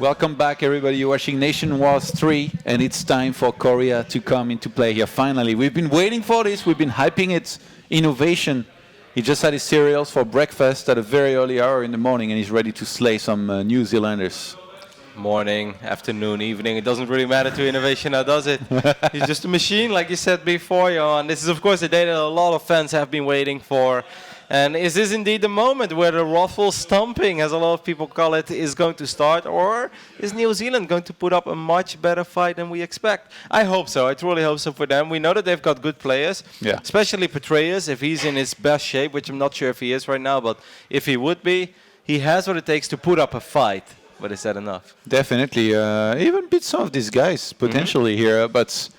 Welcome back, everybody. You're watching NationWars 3, and it's time for Korea to come into play here. Finally, we've been waiting for this. We've been hyping it. Innovation. He just had his cereals for breakfast at a very early hour in the morning, and he's ready to slay some New Zealanders. Morning, afternoon, evening. It doesn't really matter to Innovation now, does it? He's just a machine, like you said before, Johan. This is, of course, a day that a lot of fans have been waiting for. And is this indeed the moment where the ruffle stomping, as a lot of people call it, is going to start? Or is New Zealand going to put up a much better fight than we expect? I hope so. I truly hope so for them. We know that they've got good players, especially Petraeus, if he's in his best shape, which I'm not sure if he is right now, but if he would be, he has what it takes to put up a fight. But is that enough? Definitely. Even beat some of these guys potentially here, but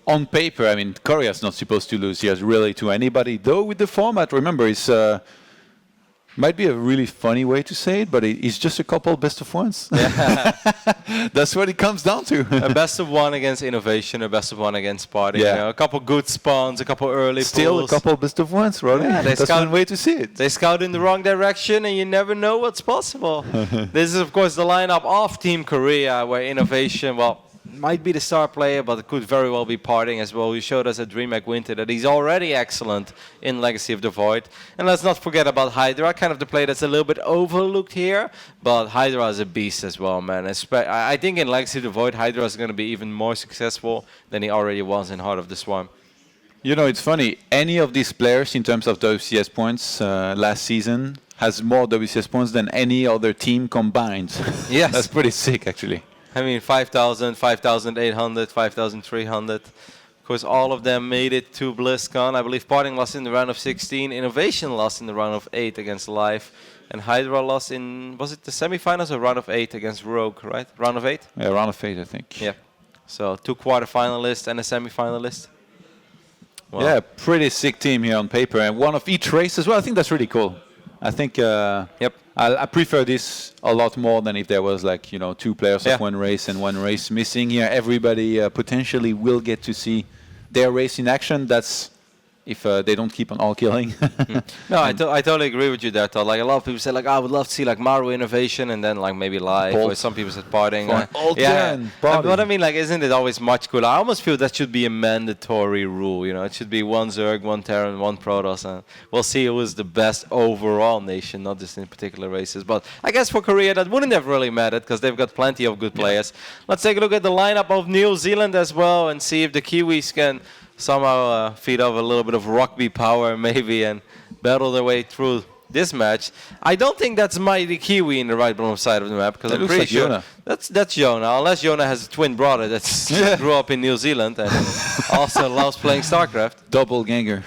on paper, I mean, Korea's not supposed to lose here really to anybody. Though with the format, remember, it's might be a really funny way to say it, but it's just a couple best of ones. Yeah. That's what it comes down to. A best of one against Innovation, a best of one against Party. Yeah. You know, a couple good spawns, a couple early Still pulls. a couple best of ones, Rodney. Yeah, that's one way to see it. They scout in the wrong direction, and you never know what's possible. This is, of course, the lineup of Team Korea, where Innovation, well, might be the star player, but it could very well be Parting as well. He showed us at DreamHack Winter that he's already excellent in Legacy of the Void. And let's not forget about Hydra, kind of the player that's a little bit overlooked here. But Hydra is a beast as well, man. I think in Legacy of the Void, Hydra is going to be even more successful than he already was in Heart of the Swarm. You know, it's funny. Any of these players, in terms of WCS points last season, has more WCS points than any other team combined. Yes. That's pretty sick, actually. I mean, 5,000, 5,800, 5,300. Of course, all of them made it to BlizzCon. I believe Parting lost in the round of 16. Innovation lost in the round of 8 against Live. And Hydra lost in, was it the semifinals or round of 8 against Rogue, right? Round of 8? Yeah, round of 8, I think. Yeah. So 2 quarterfinalists and a semifinalist. Wow. Yeah, pretty sick team here on paper. And one of each race as well. I think that's really cool. I think I prefer this a lot more than if there was like, you know, 2 players of one race and 1 race missing here. Everybody potentially will get to see their race in action. That's if they don't keep on all killing. No, I totally agree with you there, Todd. Like a lot of people say, like, I would love to see like Maru Innovation and then like maybe Live, or some people said Parting. But I mean, like, isn't it always much cooler? I almost feel that should be a mandatory rule. You know, it should be 1 Zerg, 1 Terran, 1 Protoss, and we'll see who is the best overall nation, not just in particular races. But I guess for Korea that wouldn't have really mattered because they've got plenty of good players. Let's take a look at the lineup of New Zealand as well and see if the Kiwis can somehow feed off a little bit of rugby power maybe and battle their way through this match. I don't think that's Mighty Kiwi in the right bottom side of the map because I'm pretty sure that's Jonah, unless Jonah has a twin brother that grew up in New Zealand and also loves playing Starcraft. Doppelganger.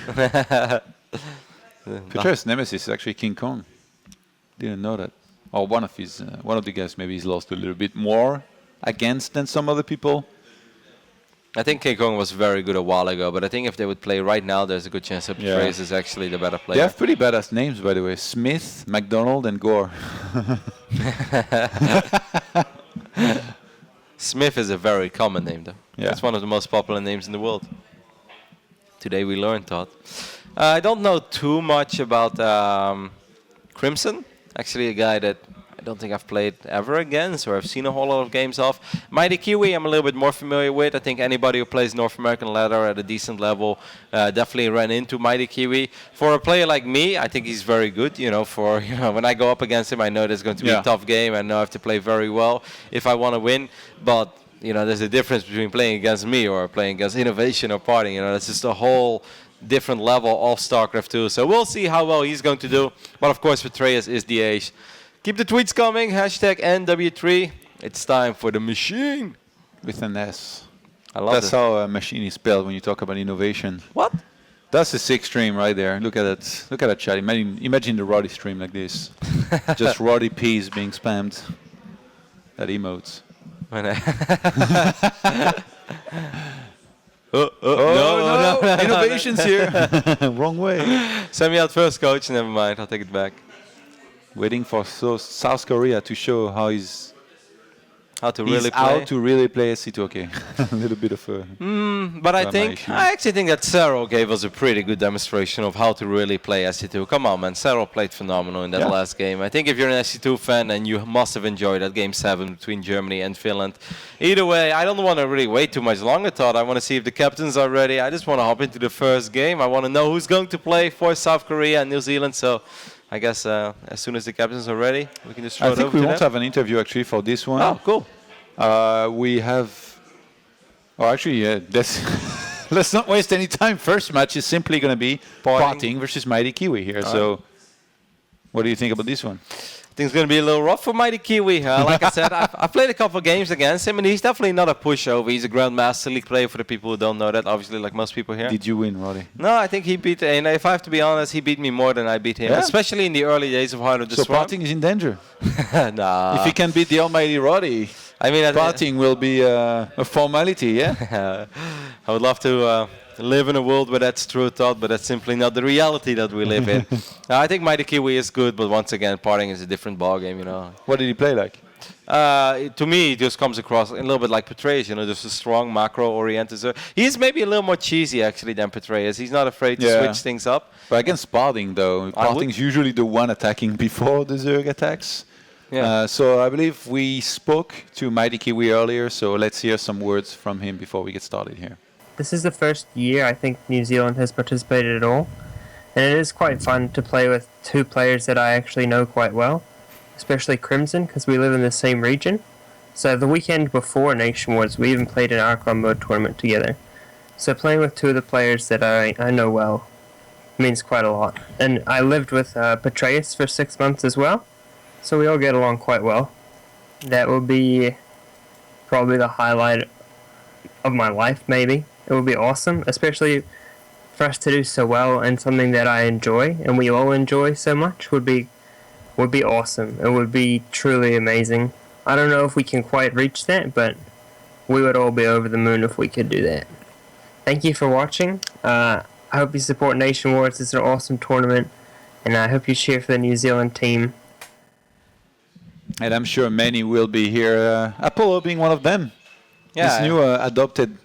Petraeus' nemesis is actually King Kong. Didn't know that. Or one of the guys maybe he's lost a little bit more against than some other people. I think King Kong was very good a while ago, but I think if they would play right now, there's a good chance that Petraeus is actually the better player. They have pretty badass names, by the way. Smith, McDonald, and Gore. Smith is a very common name, though. Yeah. It's one of the most popular names in the world. Today we learned, Todd. I don't know too much about Crimson. Actually, a guy that I don't think I've played ever against or I've seen a whole lot of games of. Mighty Kiwi I'm a little bit more familiar with. I think anybody who plays North American ladder at a decent level definitely ran into Mighty Kiwi. For a player like me, I think he's very good. You know, when I go up against him, I know there's going to be a tough game. I know I have to play very well if I want to win. But you know, there's a difference between playing against me or playing against Innovation or Party. You know, that's just a whole different level of StarCraft 2. So we'll see how well he's going to do. But of course, Petraeus is the ace. Keep the tweets coming, hashtag NW3. It's time for the machine. With an S. I love That's how a machine is spelled when you talk about innovation. What? That's a sick stream right there. Look at that. Look at that chat. Imagine the Roddy stream like this. Just Roddy P's being spammed. That emotes. No. Innovation's here. Wrong way. Send me out first, coach. Never mind. I'll take it back. Waiting for South Korea to show how he's How to He's really play. out to really play SC2. Okay, a little bit of a. But I actually think that Cero gave us a pretty good demonstration of how to really play SC2. Come on, man. Cero played phenomenal in that last game. I think if you're an SC2 fan, and you must have enjoyed that game 7 between Germany and Finland. Either way, I don't want to really wait too much longer, Todd. I want to see if the captains are ready. I just want to hop into the first game. I want to know who's going to play for South Korea and New Zealand. So I guess as soon as the captains are ready, we can just throw it over to them. I think we won't have an interview actually for this one. Oh, cool. We have. Oh, actually, let's not waste any time. First match is simply going to be Parting versus Mighty Kiwi here. So, what do you think about this one? I think it's going to be a little rough for Mighty Kiwi. Like I said, I've played a couple of games against him, and he's definitely not a pushover. He's a Grandmaster League player for the people who don't know that, obviously, like most people here. Did you win, Roddy? No, I think he beat, and if I have to be honest, he beat me more than I beat him, especially in the early days of Heart of the Swarm. So Parting is in danger? Nah. If he can beat the almighty Roddy, I mean, Parting will be a formality, yeah? I would love to live in a world where that's true, Todd, but that's simply not the reality that we live in. I think Mighty Kiwi is good, but once again, Parting is a different ballgame, you know. What did he play like? To me, it just comes across a little bit like Petraeus, you know, just a strong macro-oriented. He's maybe a little more cheesy, actually, than Petraeus. He's not afraid to switch things up. But against Parting, though, Parting's usually the one attacking before the Zerg attacks. Yeah. So I believe we spoke to Mighty Kiwi earlier, so let's hear some words from him before we get started here. This is the first year I think New Zealand has participated at all, and it is quite fun to play with two players that I actually know quite well, especially Crimson, because we live in the same region. So the weekend before NationWars, we even played an Archon mode tournament together. So playing with two of the players that I know well means quite a lot. And I lived with Petraeus for 6 months as well, so we all get along quite well. That will be probably the highlight of my life, maybe. It would be awesome, especially for us to do so well and something that I enjoy and we all enjoy so much would be awesome. It would be truly amazing. I don't know if we can quite reach that, but we would all be over the moon if we could do that. Thank you for watching. I hope you support NationWars. It's an awesome tournament, and I hope you cheer for the New Zealand team. And I'm sure many will be here, Apollo being one of them. Yeah, this new adopted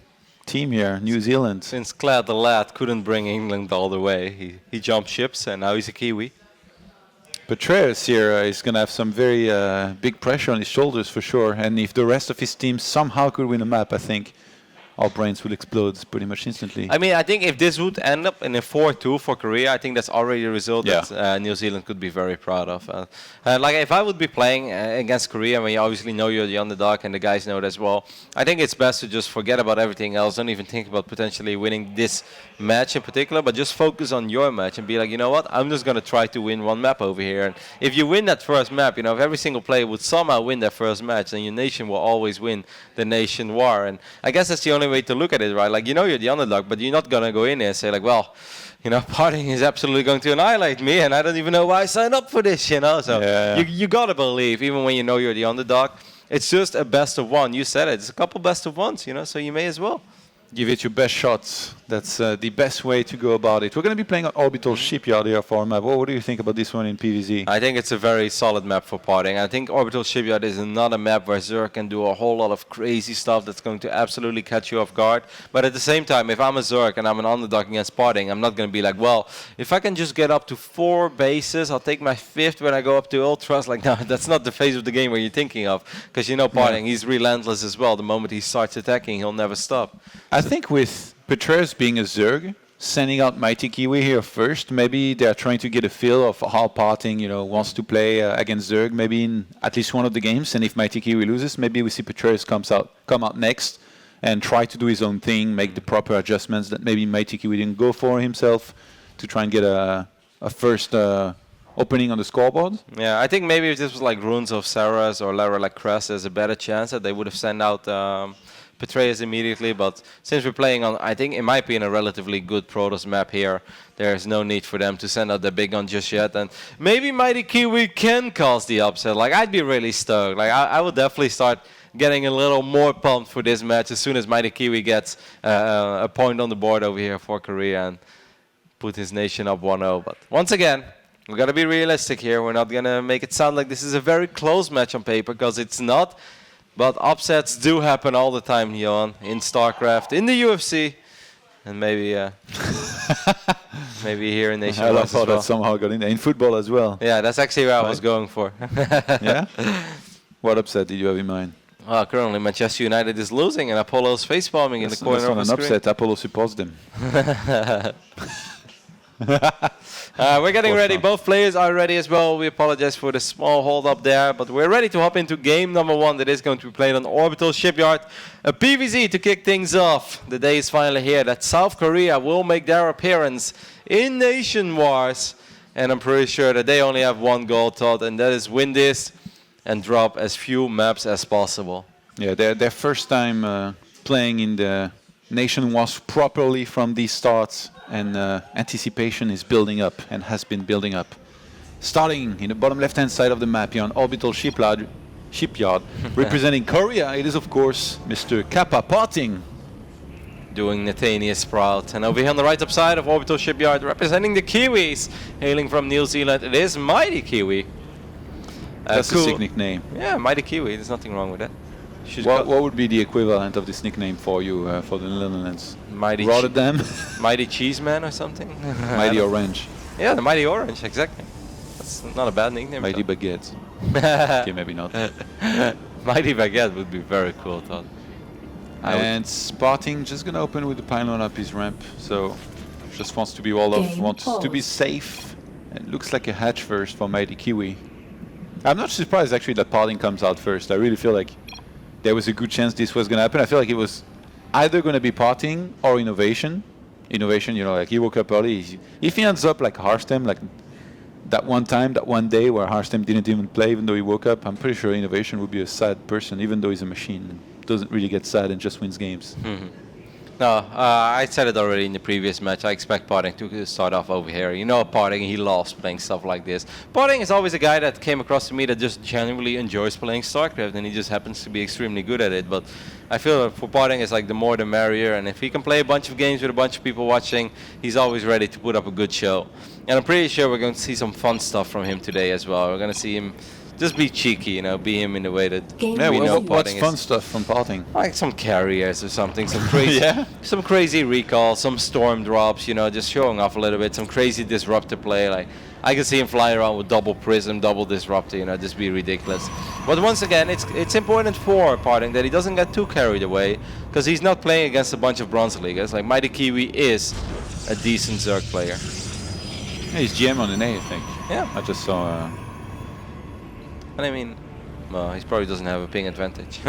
team here, New Zealand. Since Clad the Lad couldn't bring England all the way, he jumped ships and now he's a Kiwi. Petraeus here is going to have some very big pressure on his shoulders for sure. And if the rest of his team somehow could win a map, I think our brains would explode pretty much instantly. I mean, I think if this would end up in a 4-2 for Korea, I think that's already a result that New Zealand could be very proud of. Like if I would be playing against Korea, when you obviously know you're the underdog and the guys know it as well, I think it's best to just forget about everything else. Don't even think about potentially winning this match in particular, but just focus on your match and be like, you know what, I'm just going to try to win one map over here. And if you win that first map, you know, if every single player would somehow win their first match, then your nation will always win the nation war. And I guess that's the only way to look at it, right? Like, you know, you're the underdog, but you're not going to go in there and say like, well, you know, Parting is absolutely going to annihilate me and I don't even know why I signed up for this, you know? So you got to believe, even when you know you're the underdog, it's just a best of one. You said it. It's a couple best of ones, you know, so you may as well. Give it your best shots. That's the best way to go about it. We're going to be playing on Orbital Shipyard here for our map. What do you think about this one in PvZ? I think it's a very solid map for Parting. I think Orbital Shipyard is another map where Zerg can do a whole lot of crazy stuff that's going to absolutely catch you off guard. But at the same time, if I'm a Zerg and I'm an underdog against Parting, I'm not going to be like, well, if I can just get up to 4 bases, I'll take my 5th when I go up to Ultras. Like, no, that's not the phase of the game where you're thinking of. Because you know Parting, he's relentless as well. The moment he starts attacking, he'll never stop. I think with Petraeus being a Zerg, sending out Mighty Kiwi here first, maybe they're trying to get a feel of how Parting, you know, wants to play against Zerg, maybe in at least one of the games. And if Mighty Kiwi loses, maybe we see Petraeus come out next and try to do his own thing, make the proper adjustments that maybe Mighty Kiwi didn't go for himself to try and get a first opening on the scoreboard. Yeah, I think maybe if this was like Runes of Saras or Lara like Crest, there's a better chance that they would have sent out Petraeus immediately, but since we're playing on, I think it might be in a relatively good Protoss map here, there's no need for them to send out the big gun just yet, and maybe Mighty Kiwi can cause the upset. Like, I'd be really stoked. Like, I would definitely start getting a little more pumped for this match as soon as Mighty Kiwi gets a point on the board over here for Korea and put his nation up 1-0. But once again, we got to be realistic here. We're not going to make it sound like this is a very close match on paper, because it's not. But upsets do happen all the time, Johan, in Starcraft, in the UFC, and maybe maybe here in NationWars I thought that somehow got in there. In football as well. Yeah, that's actually what I was going for. Yeah? What upset did you have in mind? Currently, Manchester United is losing, and Apollo's facepalming in the corner of the screen. That's not an upset. Apollo supports them. We're getting ready. Both players are ready as well. We apologize for the small hold up there, but we're ready to hop into game number 1 that is going to be played on Orbital Shipyard. A PvZ to kick things off. The day is finally here that South Korea will make their appearance in NationWars, and I'm pretty sure that they only have one goal, Todd, and that is win this and drop as few maps as possible. Yeah, their first time playing in the NationWars properly from these starts, and anticipation is building up and has been building up. Starting in the bottom left-hand side of the map here on Orbital Shipyard representing Korea, it is of course Mr. Kappa Parting. Doing Nathanius Proud. And over here on the right up side of Orbital Shipyard, representing the Kiwis, hailing from New Zealand, it is Mighty Kiwi. That's a sick nickname. Yeah, Mighty Kiwi, there's nothing wrong with that. What would be the equivalent of this nickname for you, for the Netherlands? Mighty Rotterdam? Mighty Cheeseman or something? Mighty Orange. Yeah, the Mighty Orange, exactly. That's not a bad nickname. Mighty Baguette. Okay, maybe not. Mighty Baguette would be very cool, Todd. And Sparting just going to open with the pylon up his ramp. So just wants to be walled off, wants to be safe. It looks like a hatch first for Mighty Kiwi. I'm not surprised actually that Parting comes out first. I really feel like there was a good chance this was going to happen. I feel like it was either going to be Parting or Innovation. Innovation, you know, like he woke up early. If he ends up like Harstem, like that one time, that one day where Harstem didn't even play even though he woke up, I'm pretty sure Innovation would be a sad person even though he's a machine. Doesn't really get sad and just wins games. No, I said it already in the previous match. I expect Parting to start off over here. You know, Parting, he loves playing stuff like this. Parting is always a guy that came across to me that just genuinely enjoys playing StarCraft, and he just happens to be extremely good at it. But I feel that for Parting, it's like the more the merrier, and if he can play a bunch of games with a bunch of people watching, he's always ready to put up a good show. And I'm pretty sure we're going to see some fun stuff from him today as well. We're going to see him just be cheeky, you know, be him in the way that we know what's Parting fun is. stuff from Parting? Like some carriers or something, some crazy, some crazy recall, some storm drops, you know, just showing off a little bit, some crazy disruptor play. Like I can see him flying around with double prism, double disruptor, you know, just be ridiculous. But once again, it's important for Parting that he doesn't get too carried away, because he's not playing against a bunch of bronze leaguers. Like Mighty Kiwi is a decent Zerg player. Yeah, he's GM on an A, I think. Yeah, I just saw. and I mean, well, he probably doesn't have a ping advantage.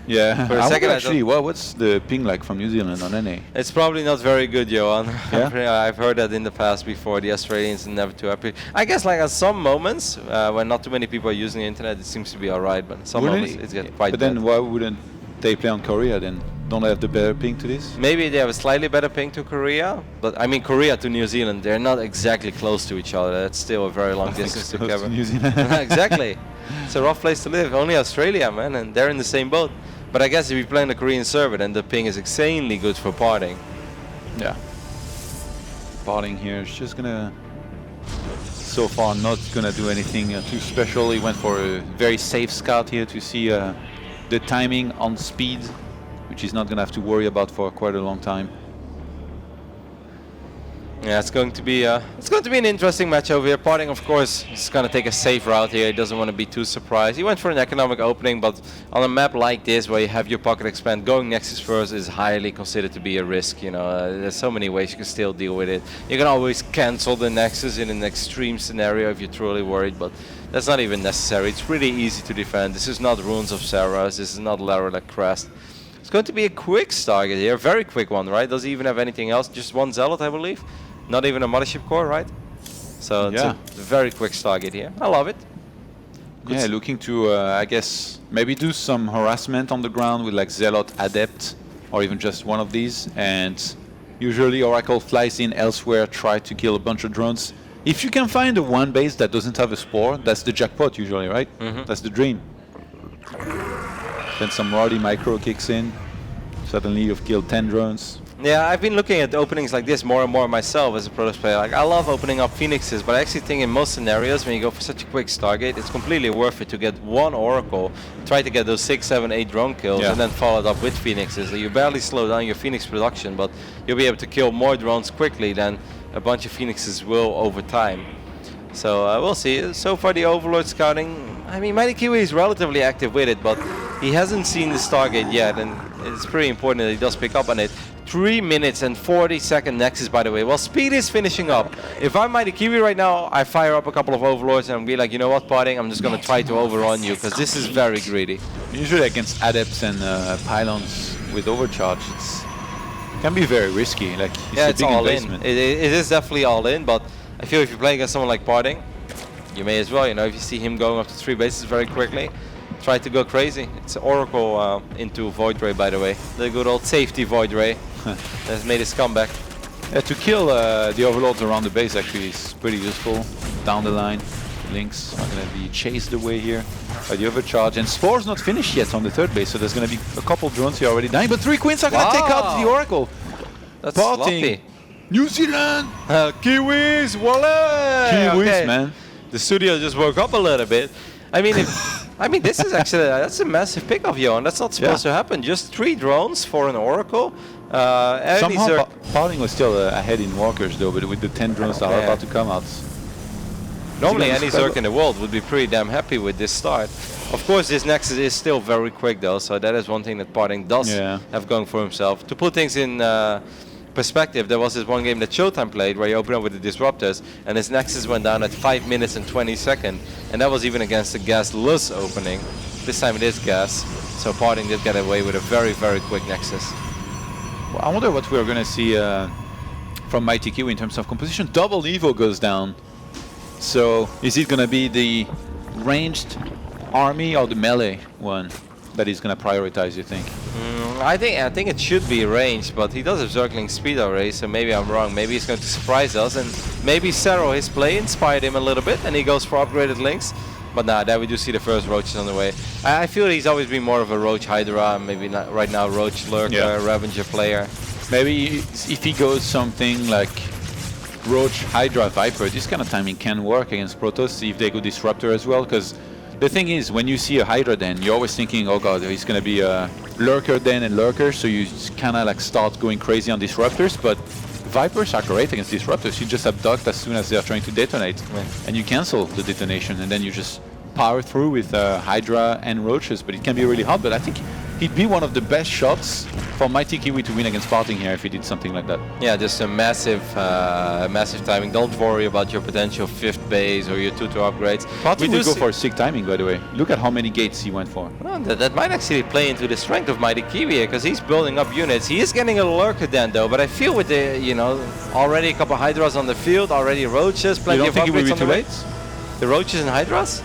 Yeah. For a second, actually, what's the ping like from New Zealand on NA? It's probably not very good, Johan. Yeah? I've heard that in the past before. The Australians are never too happy. I guess like at some moments, when not too many people are using the internet, it seems to be alright, but some moments it's get quite But bad. then why wouldn't they play on Korea then? Don't they have the better ping to this? Maybe they have a slightly better ping to Korea, but I mean Korea to New Zealand, they're not exactly close to each other. That's still a very long distance to cover. New Zealand. Exactly. It's a rough place to live. Only Australia, man, and they're in the same boat. But I guess if you play on the Korean server, then the ping is insanely good for Parting. Yeah. Parting here is just gonna, so far not gonna do anything too special. He went for a very safe scout here to see the timing on speed, which he's not gonna have to worry about for quite a long time. Yeah, it's going to be an interesting match over here. Parting, of course, is going to take a safe route here. He doesn't want to be too surprised. He went for an economic opening, but on a map like this, where you have your pocket expand, going Nexus first is highly considered to be a risk. You know, there's so many ways you can still deal with it. You can always cancel the Nexus in an extreme scenario if you're truly worried, but that's not even necessary. It's pretty easy to defend. This is not Runes of Saras. This is not Laralek Crest. It's going to be a quick target here, a very quick one, right? Does he even have anything else? Just one Zealot, I believe. Not even a Mothership Core, right? So it's a very quick target here. I love it. Good. Yeah, looking to, I guess, maybe do some harassment on the ground with like Zealot, Adept, or even just one of these. And usually Oracle flies in elsewhere, try to kill a bunch of drones. If you can find the one base that doesn't have a Spore, that's the jackpot usually, right? That's the dream. Then some Rowdy Micro kicks in. Suddenly you've killed 10 drones. Yeah, I've been looking at openings like this more and more myself as a Protoss player. Like, I love opening up Phoenixes, but I actually think in most scenarios when you go for such a quick Stargate, it's completely worth it to get one Oracle, try to get those 6, 7, 8 drone kills, and then follow it up with Phoenixes. So you barely slow down your Phoenix production, but you'll be able to kill more drones quickly than a bunch of Phoenixes will over time. So we'll see. So far the Overlord scouting, I mean, Mighty Kiwi is relatively active with it, but he hasn't seen the Stargate yet, and it's pretty important that he does pick up on it. 3 minutes and 40-second Nexus, by the way. Well, speed is finishing up. If I'm Mighty Kiwi right now, I fire up a couple of Overlords and be like, you know what, Parting, I'm just going to try to overrun you, because this is very greedy. Usually against Adepts and Pylons with Overcharge, it can be very risky. Like, it's all in. It is definitely all in, but I feel if you play against someone like Parting, you may as well. You know, if you see him going up to 3 bases very quickly, try to go crazy. It's Oracle into Void Ray, by the way. The good old safety Void Ray has made his comeback. Yeah, to kill the Overlords around the base actually is pretty useful. Down the line, Lynx are going to be chased away here by the Overcharge. And Spore's not finished yet on the 3rd base, so there's going to be a couple drones here already dying. But 3 Queens are going to take out the Oracle. That's Parting. sloppy. New Zealand! Kiwis, voila! Kiwis, man. The studio just woke up a little bit. I mean, this is actually that's a massive pickup, Johan. That's not supposed to happen. Just 3 drones for an Oracle. Somehow Parting was still ahead in walkers though, but with the 10 drones that are about to come out. Normally, any Zerg in the world would be pretty damn happy with this start. Of course, this Nexus is still very quick though, so that is one thing that Parting does have going for himself. To put things in perspective, there was this one game that Showtime played where he opened up with the Disruptors and his Nexus went down at 5 minutes and 20 seconds, and that was even against the gasless opening. This time it is gas, so Parting did get away with a very, very quick Nexus. Well, I wonder what we're going to see from Mighty Kiwi in terms of composition. Double Evo goes down, so is it going to be the ranged army or the melee one that he's going to prioritize, you think? I think it should be ranged, but he does have Zergling speed already, so maybe I'm wrong. Maybe he's going to surprise us, and maybe Sero, his play inspired him a little bit, and he goes for upgraded links. But nah, there we do see the first Roaches on the way. I feel he's always been more of a Roach Hydra, maybe not right now Roach Lurker, Revenger player. Maybe if he goes something like Roach Hydra Viper, this kind of timing can work against Protoss, see if they go Disruptor as well, because the thing is, when you see a Hydra den, you're always thinking, oh god, he's going to be a Lurker den and Lurker, so you kind of like start going crazy on Disruptors, but Vipers are great against Disruptors. You just abduct as soon as they're trying to detonate, and you cancel the detonation, and then you just power through with Hydra and Roaches, but it can be really hard. But I think he'd be one of the best shots for Mighty Kiwi to win against Parting here if he did something like that. Yeah, just a massive timing. Don't worry about your potential 5th base or your 2 upgrades. Parting will go for a sick timing, by the way. Look at how many gates he went for. Well, that might actually play into the strength of Mighty Kiwi, because he's building up units. He is getting a Lurker den though, but I feel with the, already a couple Hydras on the field, already Roaches, plenty of upgrades on the way. You don't think it will be too late? The Roaches and Hydras?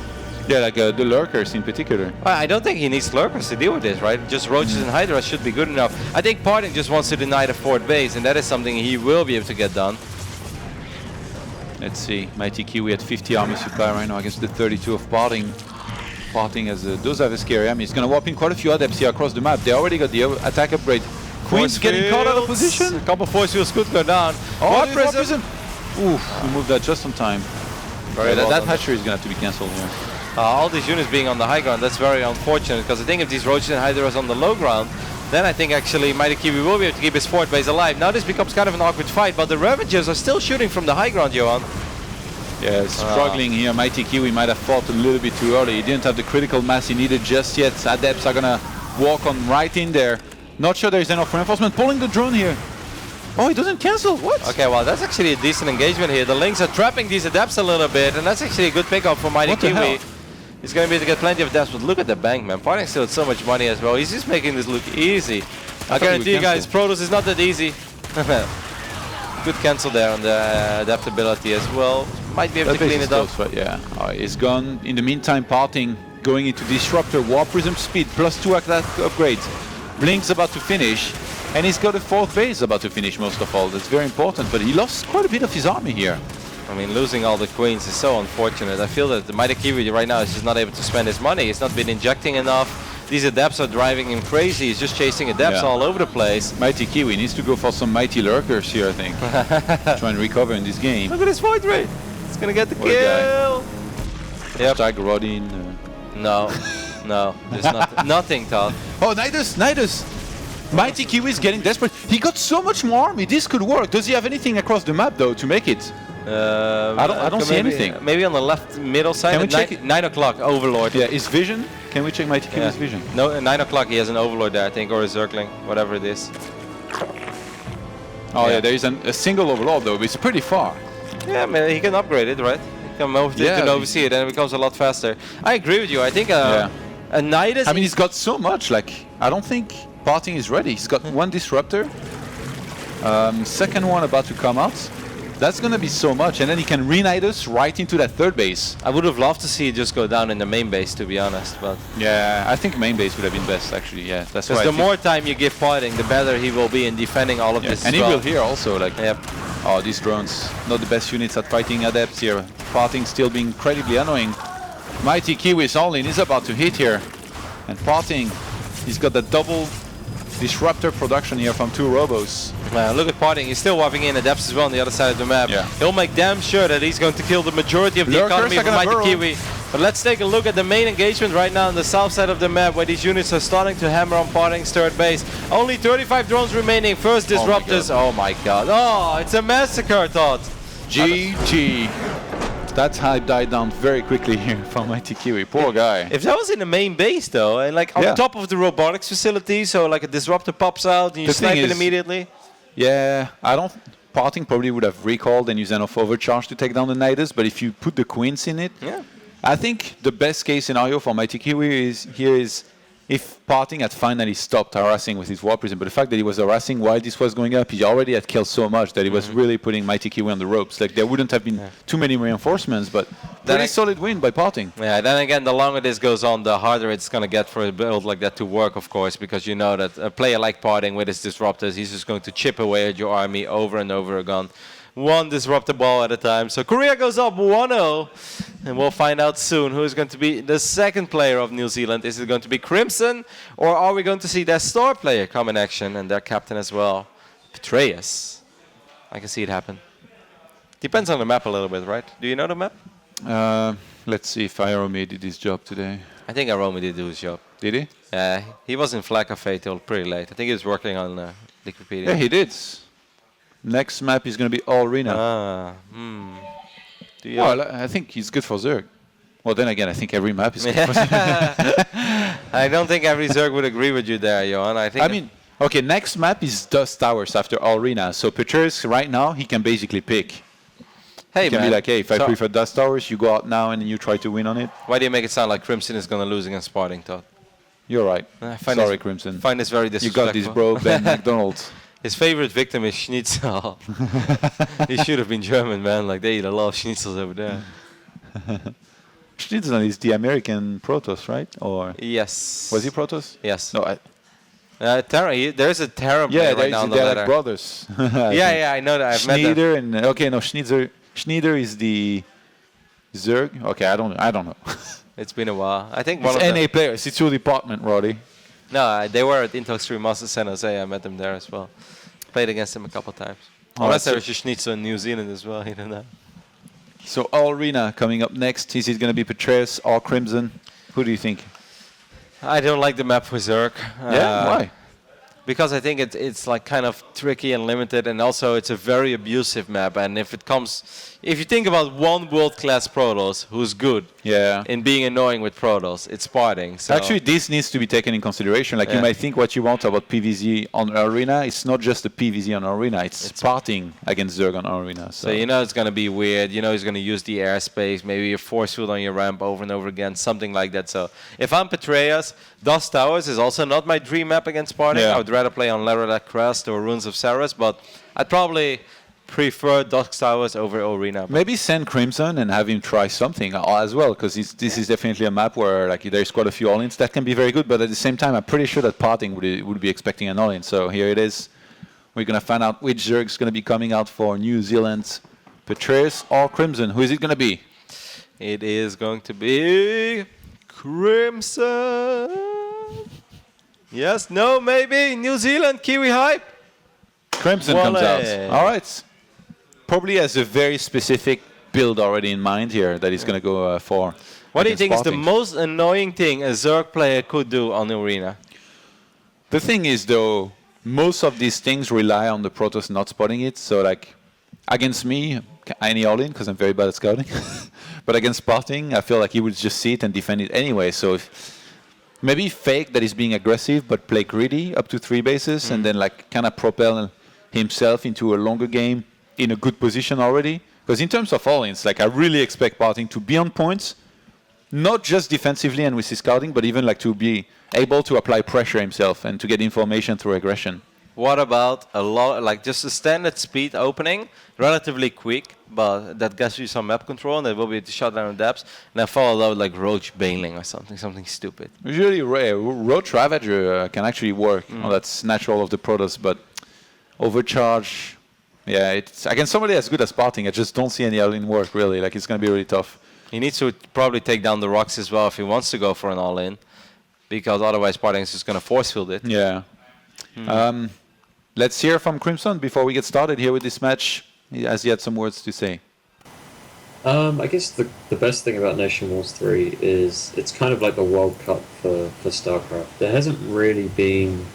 Yeah, like the Lurkers in particular. I don't think he needs Lurkers to deal with this, right? Just Roaches and Hydras should be good enough. I think Parting just wants to deny the 4th base, and that is something he will be able to get done. Let's see, Mighty Kiwi at 50 army supply right now against the 32 of Parting. Parting does have a scary army. He's going to warp in quite a few Adepts here across the map. They already got the attack upgrade. Queen's getting caught out of position. A couple Force Fields could go down. Oh, Prism! Oof, we moved that just on time. That hatchery is going to have to be cancelled here. All these units being on the high ground, that's very unfortunate, because I think if these Roaches and Hydras on the low ground, then I think actually Mighty Kiwi will be able to keep his 4th base alive. Now this becomes kind of an awkward fight, but the Revengers are still shooting from the high ground, Johan. Yeah, struggling here. Mighty Kiwi might have fought a little bit too early. He didn't have the critical mass he needed just yet. Adepts are gonna walk on right in there. Not sure there's enough reinforcement. Pulling the drone here. Oh, he doesn't cancel. What? Okay, well, that's actually a decent engagement here. The Lynx are trapping these Adepts a little bit, and that's actually a good pickup for Mighty Kiwi. He's going to be able to get plenty of Adepts, but look at the bank, man. Parting still had so much money as well. He's just making this look easy. I guarantee you guys, Protoss is not that easy. Good cancel there on the adaptability as well. Might be able to clean it up. Close, yeah, it's gone. In the meantime, Parting going into Disruptor, War Prism speed, +2 attack upgrades. Blink's about to finish, and he's got a 4th base about to finish most of all. That's very important, but he lost quite a bit of his army here. I mean, losing all the Queens is so unfortunate. I feel that the Mighty Kiwi right now is just not able to spend his money. He's not been injecting enough. these adepts are driving him crazy. He's just chasing adepts all over the place. Mighty Kiwi needs to go for some mighty lurkers here, I think. Try and recover in this game. Look at his fight rate. He's gonna get the kill. Yep. Tag Rodin. No, there's nothing, Todd. Oh, Nidus! Mighty Kiwi is getting desperate. He got so much more army. This could work. Does he have anything across the map though to make it? I don't see anything. Maybe on the left middle side. Can we check it? 9 o'clock, Overlord. Yeah, his vision. Can we check Mighty Kiwi's vision? No, at 9 o'clock he has an Overlord there, I think, or a Zergling, whatever it is. Oh yeah, there is a single Overlord though, but it's pretty far. Yeah, man, he can upgrade it, right? He can oversee it, and it becomes a lot faster. I agree with you. I think a Nidus. I mean, he's got so much. Like, I don't think Parting is ready. He's got one Disruptor. Second one about to come out. That's gonna be so much, and then he can re-knight us right into that third base. I would have loved to see it just go down in the main base, to be honest. But yeah, I think main base would have been best, actually. Yeah, that's why. Because the more time you give Parting, the better he will be in defending all of this. And he will here also, like. Yep. Oh, these drones, not the best units at fighting adepts here. Parting still being incredibly annoying. Mighty Kiwi's all-in is about to hit here, and Parting, he's got the double Disruptor production here from 2 robos. Look at Parting, he's still wiping in adepts as well on the other side of the map. Yeah. He'll make damn sure that he's going to kill the majority of the economy of Mighty Kiwi. But let's take a look at the main engagement right now on the south side of the map, where these units are starting to hammer on Parting's third base. Only 35 drones remaining. First Disruptors. Oh my god. Oh, it's a massacre, Todd. GG. That hype died down very quickly here from Mighty Kiwi. Poor guy. If that was in the main base though, and like on top of the robotics facility, so like a Disruptor pops out and you snipe it immediately. Yeah, Parting probably would have recalled and used enough overcharge to take down the Nidus, but if you put the Queens in it, I think the best case scenario for Mighty Kiwi is if Parting had finally stopped harassing with his War Prison, but the fact that he was harassing while this was going up, he already had killed so much that he was really putting Mighty Kiwi on the ropes. Like, there wouldn't have been too many reinforcements, but pretty solid win by Parting. Yeah, then again, the longer this goes on, the harder it's going to get for a build like that to work, of course, because you know that a player like Parting with his Disruptors, he's just going to chip away at your army over and over again. One Disruptor ball at a time. So Korea goes up 1-0, and we'll find out soon who is going to be the second player of New Zealand. Is it going to be Crimson, or are we going to see their star player come in action and their captain as well, Petraeus? I can see it happen. Depends on the map a little bit, right? Do you know the map? Let's see if Irome did his job today. I think Irome did do his job. Did he? Yeah, he was in Flag Cafe till pretty late. I think he was working on Wikipedia. Yeah, he did. Next map is going to be All Arena. Well, I think he's good for Zerg. Well, then again, I think every map is good for Zerg. I don't think every Zerg would agree with you there, Johan. I mean, okay, next map is Dust Towers after All Arena. So Petraeus, right now, he can basically pick. Hey, he can be like, hey, if I prefer Dust Towers, you go out now and you try to win on it. Why do you make it sound like Crimson is going to lose against Parting, Todd? You're right. Sorry, Crimson. Find this very disrespectful. You got this, bro. Ben McDonald. His favorite victim is Schnitzel. He should have been German, man. Like, they eat a lot of schnitzels over there. Schnitzel is the American Protoss, right? Or yes. Was he Protoss? Yes. No, there's a Terran player right now on the ladder. Brothers. yeah, I know that. I've met them. Schneider is the Zerg. Okay, I don't know. It's been a while. I think it's NA players. It's your department, Roddy. No, they were at Intel 3 Master San Jose. I met them there as well. Played against them a couple times. Unless there was a Schnitzel in New Zealand as well. You don't know. So All Arena coming up next. Is it going to be Petraeus or Crimson? Who do you think? I don't like the map for Zerg. Why? Because I think it's like kind of tricky and limited, and also it's a very abusive map. And if you think about one world-class Protoss who's good in being annoying with Protoss, it's Parting. So. Actually, this needs to be taken in consideration. Like you might think what you want about PvZ on Arena. It's not just the PvZ on Arena. It's Parting against Zerg on Arena. So you know it's going to be weird. You know he's going to use the airspace, maybe a force field on your ramp over and over again, something like that. So if I'm Petraeus, Dust Towers is also not my dream map against Parting. I would rather play on Laredac Crest or Runes of Saras, but I'd probably prefer Dust Towers over Arena. Maybe send Crimson and have him try something as well, because this is definitely a map where like there's quite a few all-ins that can be very good, but at the same time, I'm pretty sure that Parting would be expecting an all-in. So here it is. We're going to find out which Zerg is going to be coming out for New Zealand. Petraeus or Crimson? Who is it going to be? It is going to be Crimson. Yes, no, maybe. New Zealand, Kiwi hype. Crimson comes out. All right. Probably has a very specific build already in mind here that he's going to go for. What do you think is the most annoying thing a Zerg player could do on the arena? The thing is, though, most of these things rely on the Protoss not spotting it. So, like, against me, any all-in, because I'm very bad at scouting. But against spotting, I feel like he would just see it and defend it anyway. So, maybe fake that he's being aggressive, but play greedy up to 3 bases, and then, like, kind of propel himself into a longer game in a good position already. Because in terms of all-ins, like, I really expect Parting to be on points, not just defensively and with his scouting, but even like to be able to apply pressure himself and to get information through aggression. What about a lot, like just a standard speed opening, relatively quick, but that gets you some map control, and that will be to shut down the depths, and then follow like Roach bailing or something stupid. Usually, Roach Ravager can actually work. Oh, that's natural of the Protoss, but Overcharge, yeah, it's against somebody as good as Parting. I just don't see any all-in work really. Like, it's going to be really tough. He needs to probably take down the rocks as well if he wants to go for an all-in, because otherwise Parting is just going to force field it. Yeah. Let's hear from Crimson before we get started here with this match, as he had some words to say. I guess the best thing about NationWars 3 is it's kind of like the World Cup for Starcraft. There hasn't really been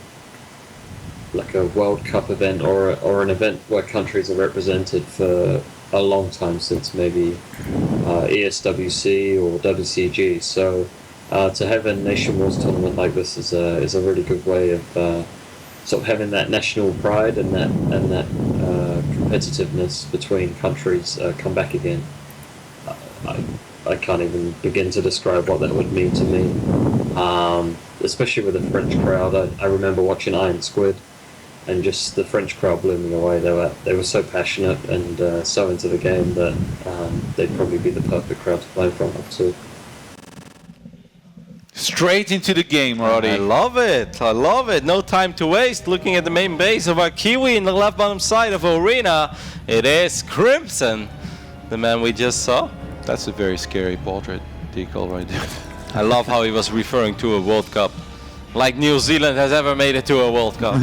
like a World Cup event or an event where countries are represented for a long time, since maybe ESWC or WCG. So to have a NationWars tournament like this is a really good way of sort of having that national pride and that competitiveness between countries come back again. I can't even begin to describe what that would mean to me, especially with the French crowd. I remember watching Iron Squid, and just the French crowd blew me away. They were so passionate and so into the game that they'd probably be the perfect crowd to play in front of too. Straight into the game, Roddy. I love it. I love it. No time to waste. Looking at the main base of our Kiwi in the left bottom side of arena, it is Crimson, the man we just saw. That's a very scary portrait decal right there. I love how he was referring to a World Cup. Like New Zealand has ever made it to a World Cup.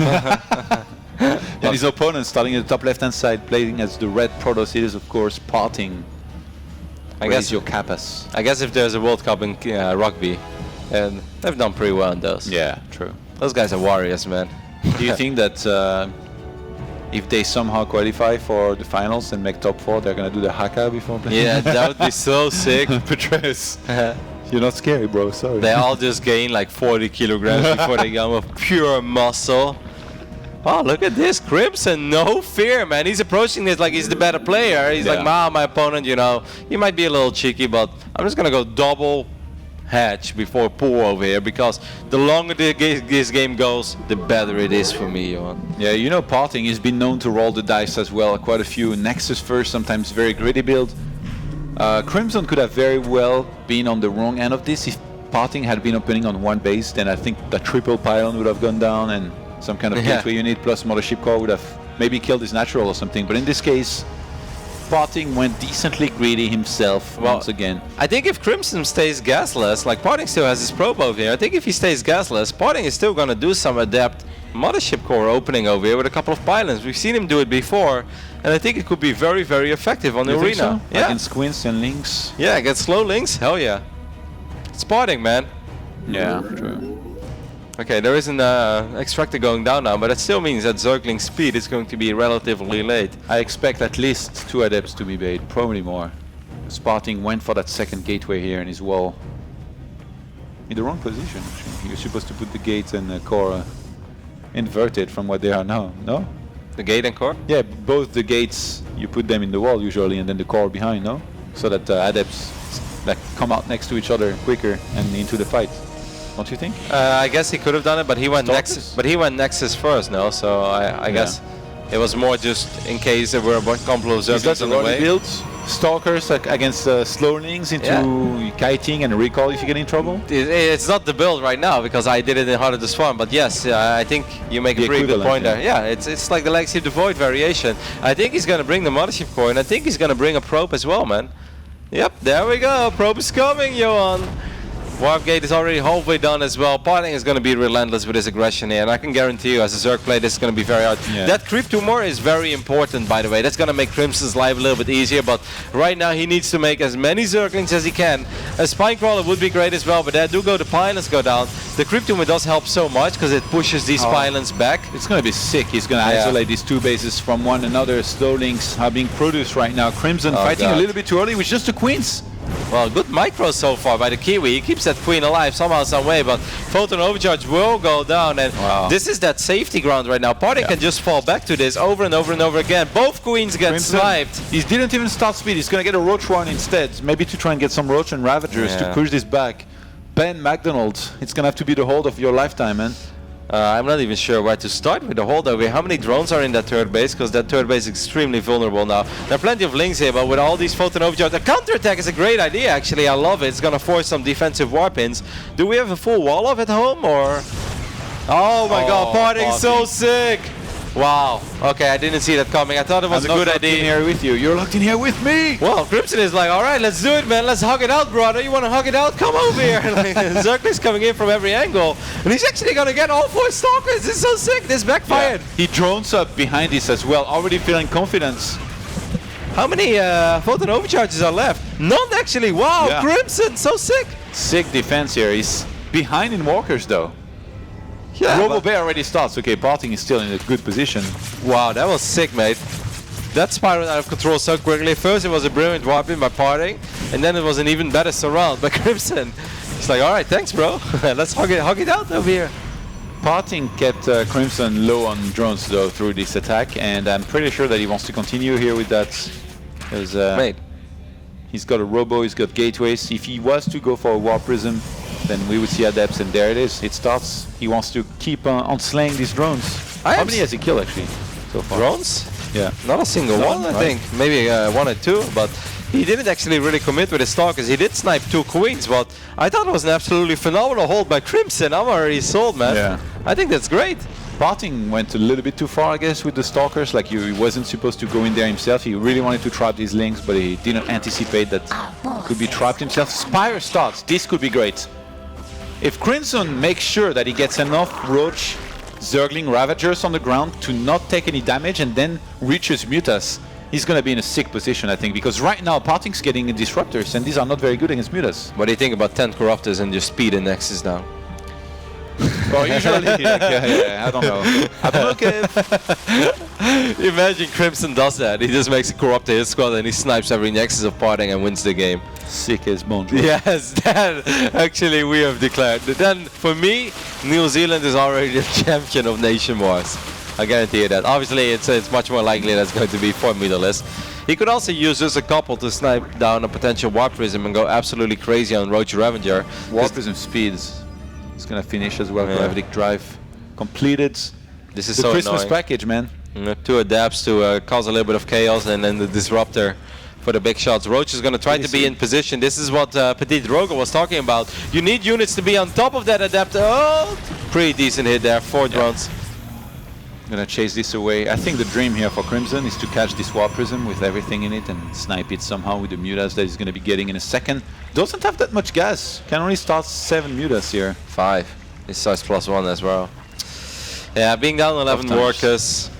And his opponent, starting at the top left-hand side, playing as the red Protoss, it is, of course, Parting. I guess your Kappas. I guess if there's a World Cup in rugby, and they've done pretty well in those. Yeah, true. Those guys are warriors, man. Do you think that if they somehow qualify for the finals and make top 4, they're going to do the haka before playing? Yeah, that would be so sick. Petrus. You're not scary, bro. Sorry. They all just gain like 40 kilograms before they go with pure muscle. Oh, look at this. Crimson, no fear, man. He's approaching this like he's the better player. He's like, my opponent, you know, he might be a little cheeky, but I'm just going to go double hatch before pour over here, because the longer this game goes, the better it is for me, Johan. Yeah, you know, Parting has been known to roll the dice as well. Quite a few Nexus first, sometimes very gritty build. Crimson could have very well been on the wrong end of this. If Parting had been opening on one base, then I think the triple pylon would have gone down, and some kind of gateway unit plus mothership core would have maybe killed his natural or something. But in this case, Parting went decently greedy himself once again. I think if Crimson stays gasless, like Parting still has his probe over here, I think if he stays gasless, Parting is still going to do some adept mothership core opening over here with a couple of pylons. We've seen him do it before, and I think it could be very, very effective on the arena. So? Yeah. Against Squints and Links. Yeah, against slow Links, hell yeah. It's Parting, man. Yeah, true. Okay, there is an extractor going down now, but that still means that Zergling's speed is going to be relatively late. I expect at least 2 adepts to be bait, probably more. Parting went for that second gateway here in his wall. In the wrong position, actually. You're supposed to put the gate and the core inverted from what they are now, no? The gate and core? Yeah, both the gates, you put them in the wall usually, and then the core behind, no? So that adepts like come out next to each other quicker and into the fight. Don't you think? I guess he could have done it, but he went Nexus. But he went Nexus first, no? So I guess it was more just in case there were a couple of Zerglings on the way. Build Stalkers against Slowlings into kiting and recall if you get in trouble? It's not the build right now because I did it in Heart of the Swarm, but yes, I think you make a pretty good point there. Yeah, it's like the Legacy of the Void variation. I think he's going to bring the Mothership Core, and I think he's going to bring a probe as well, man. Yep, there we go. Probe is coming, Johan. Warp Gate is already halfway done as well. Parting is going to be relentless with his aggression here, and I can guarantee you, as a Zerg player, this is going to be very hard. Yeah. That creep tumor is very important, by the way. That's going to make Crimson's life a little bit easier, but right now he needs to make as many Zerglings as he can. A Spinecrawler would be great as well, but there do go the pylons go down. The creep tumor does help so much because it pushes these pylons back. It's going to be sick. He's going to isolate these two bases from one another. Slowlings are being produced right now. Crimson fighting a little bit too early with just the queens. Well, good micro so far by the Kiwi. He keeps that queen alive somehow, some way, but Photon Overcharge will go down, and this is that safety ground right now. Parting can just fall back to this over and over and over again. Both queens get sniped. He didn't even start speed. He's going to get a Roach run instead, maybe to try and get some Roach and Ravagers to push this back. Ben McDonald, it's going to have to be the hold of your lifetime, man. I'm not even sure where to start with the hold over here. How many drones are in that third base? Because that third base is extremely vulnerable now. There are plenty of links here, but with all these Photon Overcharge, the counter-attack is a great idea, actually. I love it. It's going to force some defensive warp ins. Do we have a full wall off at home, or...? Oh my god, Parting so sick! Wow. Okay, I didn't see that coming. I thought it was a good idea. I'm here with you. You're locked in here with me. Well, Crimson is like, all right, let's do it, man. Let's hug it out, brother. You want to hug it out? Come over here. Zergling's coming in from every angle, and he's actually going to get all 4 Stalkers. This is so sick. This backfired. He drones up behind this as well, already feeling confidence. How many Photon Overcharges are left? None, actually. Wow, Crimson, so sick. Sick defense here. He's behind in walkers, though. Yeah, Robo Bear already starts. Okay, Parting is still in a good position. Wow, that was sick, mate. That spiraled out of control so quickly. First, it was a brilliant warp in by Parting, and then it was an even better surround by Crimson. It's like, all right, thanks, bro. Let's hug it out over here. Parting kept Crimson low on drones, though, through this attack, and I'm pretty sure that he wants to continue here with that. Mate. He's got a Robo, he's got gateways. If he was to go for a Warp Prism, then we would see Adepts, and there it is. It starts. He wants to keep on slaying these drones. How many has he killed, actually, so far? Drones? Yeah. Not a single one, I think. Maybe 1 or 2, but he didn't actually really commit with his Stalkers. He did snipe 2 queens, but I thought it was an absolutely phenomenal hold by Crimson. I'm already sold, man. Yeah. I think that's great. Parting went a little bit too far, I guess, with the Stalkers. Like, he wasn't supposed to go in there himself. He really wanted to trap these links, but he didn't anticipate that he could be trapped himself. Spire starts. This could be great. If Crimson makes sure that he gets enough Roach, Zergling, Ravagers on the ground to not take any damage and then reaches Mutas, he's going to be in a sick position, I think, because right now Parting's getting Disruptors, and these are not very good against Mutas. What do you think about 10 Corruptors and your speed indexes now? Well, usually, I don't know. I don't know. Imagine Crimson does that. He just makes a Corruptor hit squad and he snipes every Nexus of Parting and wins the game. Sick as bones. Yes, that actually we have declared. Then, for me, New Zealand is already the champion of NationWars. I guarantee you that. Obviously, it's much more likely that's going to be for Mutalist. He could also use just a couple to snipe down a potential Warp Prism and go absolutely crazy on Roach Ravager. Warp Prism speeds. It's gonna finish as well. Gravity Drive completed. This is the so Christmas annoying. Package, man. 2 adapts to cause a little bit of chaos, and then the Disruptor for the big shots. Roach is going to try to be in position. This is what Petit Drogo was talking about. You need units to be on top of that adapter. Oh, pretty decent hit there. 4 drones. Gonna chase this away. I think the dream here for Crimson is to catch this Warp Prism with everything in it and snipe it somehow with the Mutas that he's gonna be getting in a second. Doesn't have that much gas. Can only start 7 Mutas here. 5. This size +1 as well. Yeah, being down 11 workers.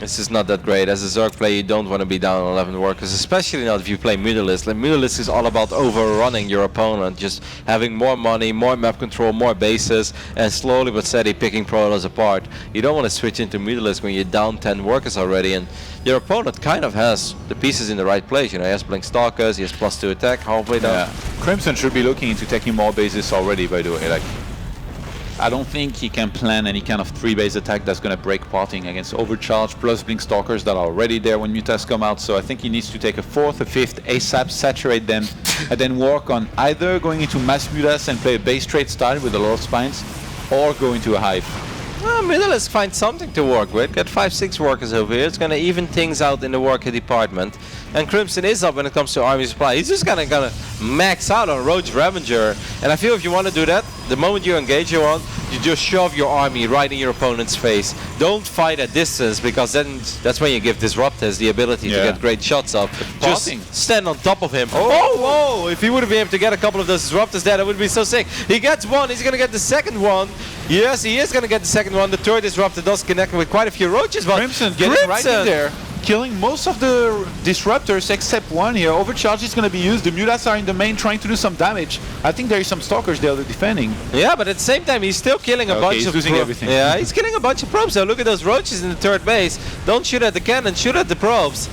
This is not that great. As a Zerg player, you don't want to be down on 11 workers, especially not if you play Mutalist. Like, Mutalist is all about overrunning your opponent, just having more money, more map control, more bases, and slowly but steady picking Protoss apart. You don't want to switch into Mutalist when you're down 10 workers already, and your opponent kind of has the pieces in the right place. You know, he has Blink Stalkers, he has +2 attack, halfway down. Yeah. Crimson should be looking into taking more bases already, by the way. Like, I don't think he can plan any kind of 3-base attack that's going to break Parting against Overcharge plus Blink Stalkers that are already there when Mutas come out. So I think he needs to take a 4th, a 5th ASAP, saturate them, and then work on either going into mass Mutas and play a base trade style with a lot of spines, or go into a Hive. Well, Middleisk finds something to work with. Got 5-6 workers over here. It's going to even things out in the worker department. And Crimson is up when it comes to army supply. He's just gonna max out on Roach Ravager. And I feel if you want to do that, the moment you engage you just shove your army right in your opponent's face. Don't fight at distance, because then that's when you give Disruptors the ability to get great shots up. Just stand on top of him. Oh, if he would have been able to get a couple of those Disruptors there, that would be so sick. He gets one, he's gonna get the second one. Yes, he is gonna get the second one. The third Disruptor does connect with quite a few Roaches, but Crimson getting right in there, killing most of the Disruptors except one here. Overcharge is going to be used. The Mulas are in the main trying to do some damage. I think there is some Stalkers there defending. Yeah, but at the same time, he's still killing a bunch he's of losing everything. Yeah, he's killing a bunch of probes. So look at those Roaches in the third base. Don't shoot at the cannon, shoot at the probes.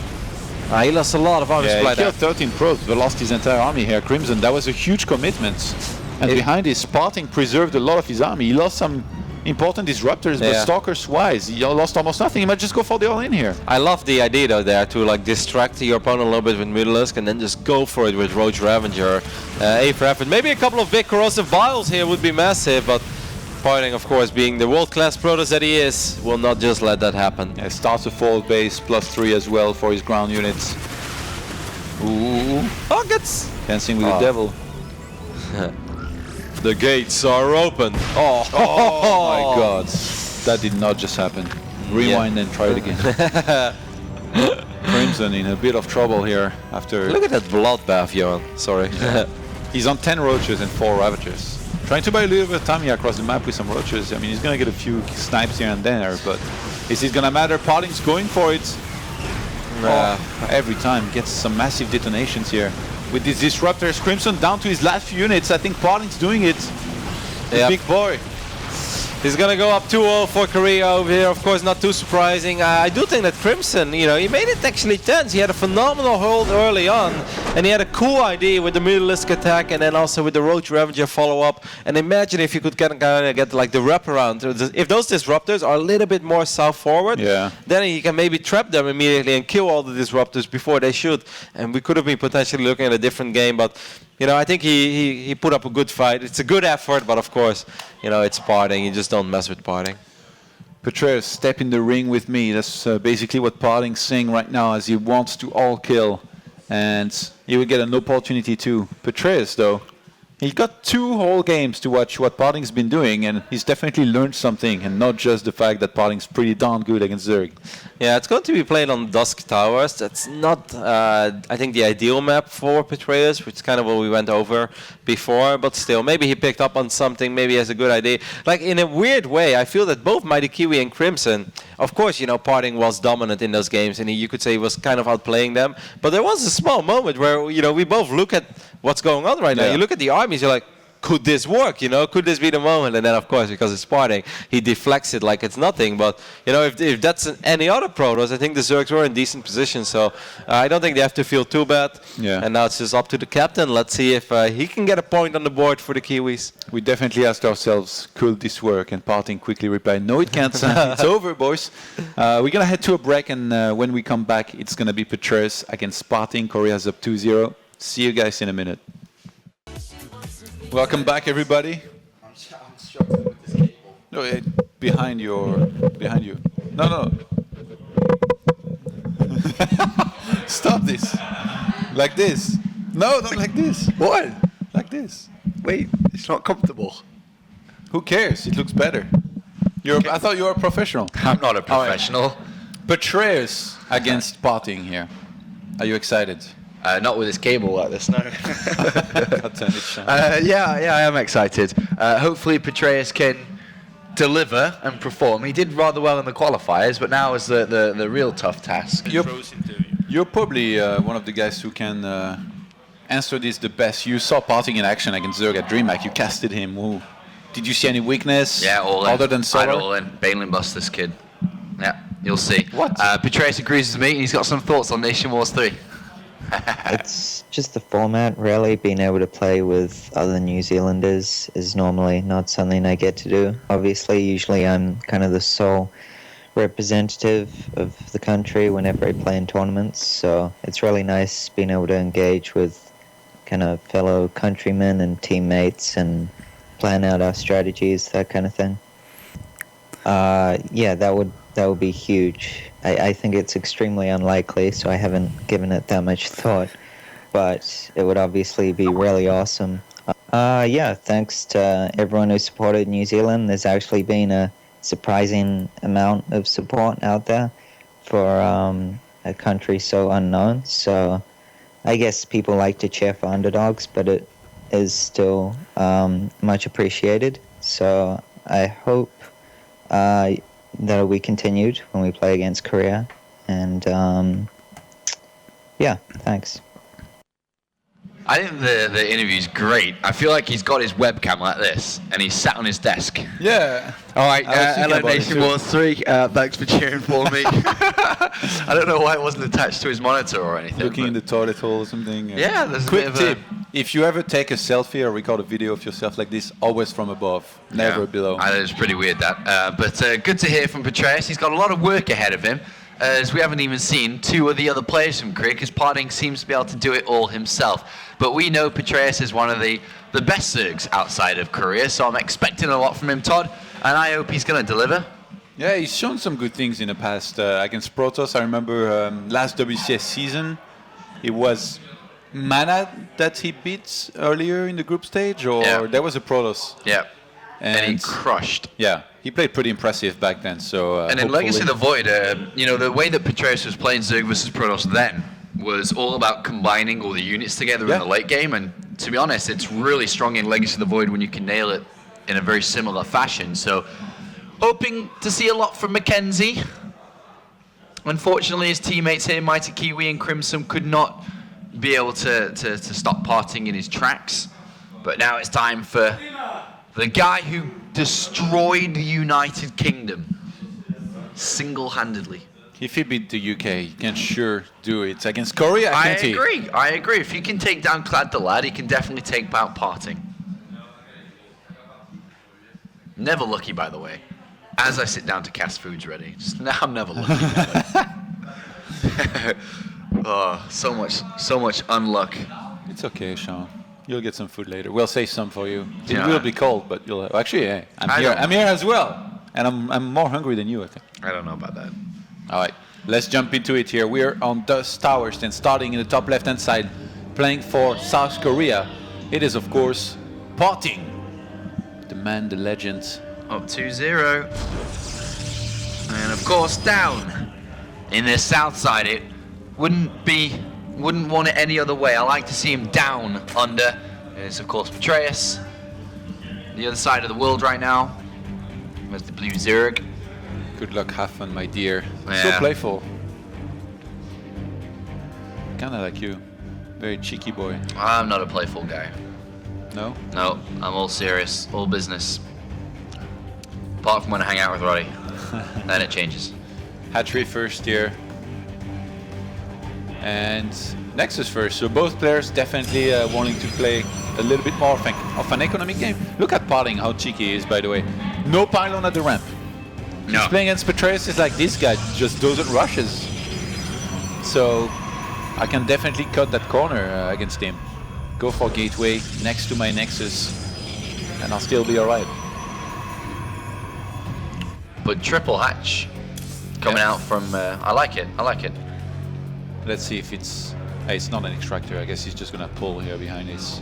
He lost a lot of army supply he killed 13 probes, but lost his entire army here. Crimson, that was a huge commitment. And behind his spotting preserved a lot of his army. He lost some important Disruptors, but Stalkers-wise, he lost almost nothing. He might just go for the all-in here. I love the idea though there to like distract your opponent a little bit with Middleisk and then just go for it with Roach Ravager. A for effort. Maybe a couple of big corrosive vials here would be massive, but Parting, of course, being the world-class Protoss that he is, will not just let that happen. Yeah, starts a forward base, +3 as well for his ground units. Ooh. Pockets! Dancing with the devil. The gates are open. Oh my god. That did not just happen. Rewind and try it again. Crimson in a bit of trouble here after... Look at that bloodbath, Johan. Sorry. Yeah. He's on 10 Roaches and 4 Ravagers. Trying to buy a little bit of time here across the map with some Roaches. I mean, he's going to get a few snipes here and there, but is it going to matter? Parting's going for it. Every time gets some massive detonations here. With these Disruptors, Crimson down to his last few units. I think Parting's doing it. The big boy. He's gonna go up 2-0 for Korea over here. Of course, not too surprising. I do think that Crimson, you know, he made it actually tense. He had a phenomenal hold early on, and he had a cool idea with the Middleisk attack, and then also with the Roach Ravager follow-up. And imagine if you could get like the wraparound. If those Disruptors are a little bit more south forward, then he can maybe trap them immediately and kill all the Disruptors before they shoot. And we could have been potentially looking at a different game, but. You know, I think he put up a good fight. It's a good effort, but of course, you know, it's Parting. You just don't mess with Parting. Petraeus, step in the ring with me. That's basically what Parting's saying right now, as he wants to all kill. And he will get an opportunity too. Petraeus, though, he got 2 whole games to watch what Parting's been doing, and he's definitely learned something, and not just the fact that Parting's pretty darn good against Zerg. Yeah, it's going to be played on Dusk Towers. That's not, I think, the ideal map for Petraeus, which is kind of what we went over before, but still, maybe he picked up on something, maybe he has a good idea. Like, in a weird way, I feel that both Mighty Kiwi and Crimson, of course, you know, Parting was dominant in those games, and you could say he was kind of outplaying them, but there was a small moment where, you know, we both look at what's going on right now. You look at the armies, you're like, could this work? You know, could this be the moment? And then, of course, because it's Parting, he deflects it like it's nothing. But you know, if that's any other Protoss, I think the Zergs were in decent position. So I don't think they have to feel too bad. Yeah. And now it's just up to the captain. Let's see if he can get a point on the board for the Kiwis. We definitely asked ourselves, could this work? And Parting quickly replied, no, it can't. It's over, boys. We're gonna head to a break, and when we come back, it's gonna be Petraeus against Parting. Korea's up 2-0. See you guys in a minute. Welcome back, everybody. I'm struggling with this cable. No, behind you. No. Stop this. Like this. No, not like this. What? Like this. Wait, it's not comfortable. Who cares? It looks better. I thought you were a professional. I'm not a professional. Petraeus against Parting here. Are you excited? Not with this cable like this, no. Yeah, I am excited. Hopefully Petraeus can deliver and perform. He did rather well in the qualifiers, but now is the real tough task. You're probably one of the guys who can answer this the best. You saw Parting in action against Zerg at DreamHack. You casted him. Ooh. Did you see any weakness? Yeah, all in. Other than Solar? I'd all in. Baneling bust this kid. Yeah, you'll see. What? Petraeus agrees with me, and he's got some thoughts on NationWars 3. It's just the format, really. Being able to play with other New Zealanders is normally not something I get to do. Obviously, usually I'm kind of the sole representative of the country whenever I play in tournaments, so it's really nice being able to engage with kind of fellow countrymen and teammates and plan out our strategies, that kind of thing. Yeah, that would be huge. I think it's extremely unlikely, so I haven't given it that much thought. But it would obviously be really awesome. Yeah, thanks to everyone who supported New Zealand. There's actually been a surprising amount of support out there for a country so unknown. So I guess people like to cheer for underdogs, but it is still much appreciated. So I hope that'll be continued when we play against Korea. And yeah, thanks. I think the interview's great. I feel like he's got his webcam like this, and he's sat on his desk. Yeah. All right, thinking hello about it NationWars 3. Thanks for cheering for me. I don't know why it wasn't attached to his monitor or anything. Looking in the toilet hole or something. Yeah, there's a quick bit of tip. If you ever take a selfie or record a video of yourself like this, always from above, never below. I know, it's pretty weird that. But good to hear from Petraeus. He's got a lot of work ahead of him, as we haven't even seen two of the other players from Korea, because Parting seems to be able to do it all himself. But we know Petraeus is one of the best Zergs outside of Korea, so I'm expecting a lot from him, Todd, and I hope he's going to deliver. Yeah, he's shown some good things in the past against Protoss. I remember last WCS season, it was Mana that he beat earlier in the group stage, or there was a Protoss. Yeah, and he crushed. Yeah, he played pretty impressive back then. So and in Legacy of the Void, you know, the way that Petraeus was playing Zerg versus Protoss then was all about combining all the units together in the late game, and to be honest, it's really strong in Legacy of the Void when you can nail it in a very similar fashion. So hoping to see a lot from Mackenzie. Unfortunately, his teammates here, Mighty Kiwi and Crimson, could not be able to stop Parting in his tracks. But now it's time for the guy who destroyed the United Kingdom single-handedly. If he beat the UK, he can sure do it against Korea. I agree. If he can take down Clad the Lad, he can definitely take out Parting. Never lucky, by the way. As I sit down to cast foods ready, I'm never lucky. Oh, so much unluck. It's okay, Sean. You'll get some food later. We'll save some for you. It Yeah. will be cold, but you'll actually. Yeah, I'm here as well, and I'm more hungry than you, I think. I don't know about that. All right, let's jump into it here. We're on Dust Towers, then starting in the top left-hand side, playing for South Korea. It is, of course, Parting, the man, the legend. Up 2-0. And of course, down in the south side. It wouldn't want it any other way. I like to see him down under. It's of course Petraeus. The other side of the world right now. There's the blue Zerg. Good luck, Hafen, my dear. Yeah. So playful. Kinda like you. Very cheeky boy. I'm not a playful guy. No? No, I'm all serious, all business. Apart from when I hang out with Roddy. Then it changes. Hatchery first here. And Nexus first. So both players definitely wanting to play a little bit more of an economic game. Look at Parting, how cheeky he is, by the way. No pylon at the ramp. No. He's playing against Petraeus is like this guy just doesn't rushes. So I can definitely cut that corner against him. Go for gateway next to my Nexus, and I'll still be alright. But triple hatch coming out from. I like it. Let's see if it's not an extractor. I guess he's just gonna pull here behind this.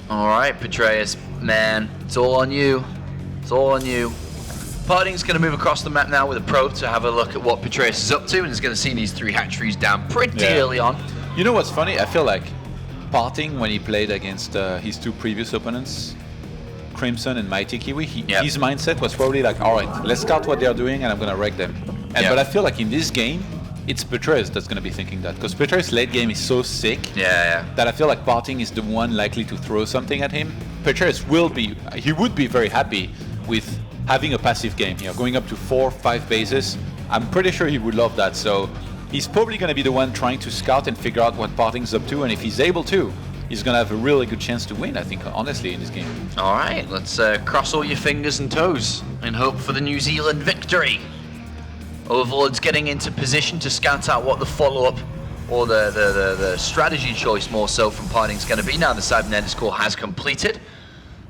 All right, Petraeus, man, it's all on you. Parting's going to move across the map now with a probe to have a look at what Petraeus is up to, and is going to see these three hatcheries down pretty early on. You know what's funny? I feel like Parting, when he played against his two previous opponents, Crimson and Mighty Kiwi, his mindset was probably like, all right, let's scout what they're doing, and I'm going to wreck them. But I feel like in this game, it's Petraeus that's going to be thinking that, because Petraeus' late game is so sick that I feel like Parting is the one likely to throw something at him. Petraeus would be very happy with having a passive game here, going up to 4-5 bases. I'm pretty sure he would love that, so he's probably going to be the one trying to scout and figure out what Parting's up to, and if he's able to, he's going to have a really good chance to win, I think, honestly, in this game. All right, let's cross all your fingers and toes and hope for the New Zealand victory. Overlord's getting into position to scout out what the follow-up or the strategy choice more so from Parting's going to be now the cybernetics core has completed.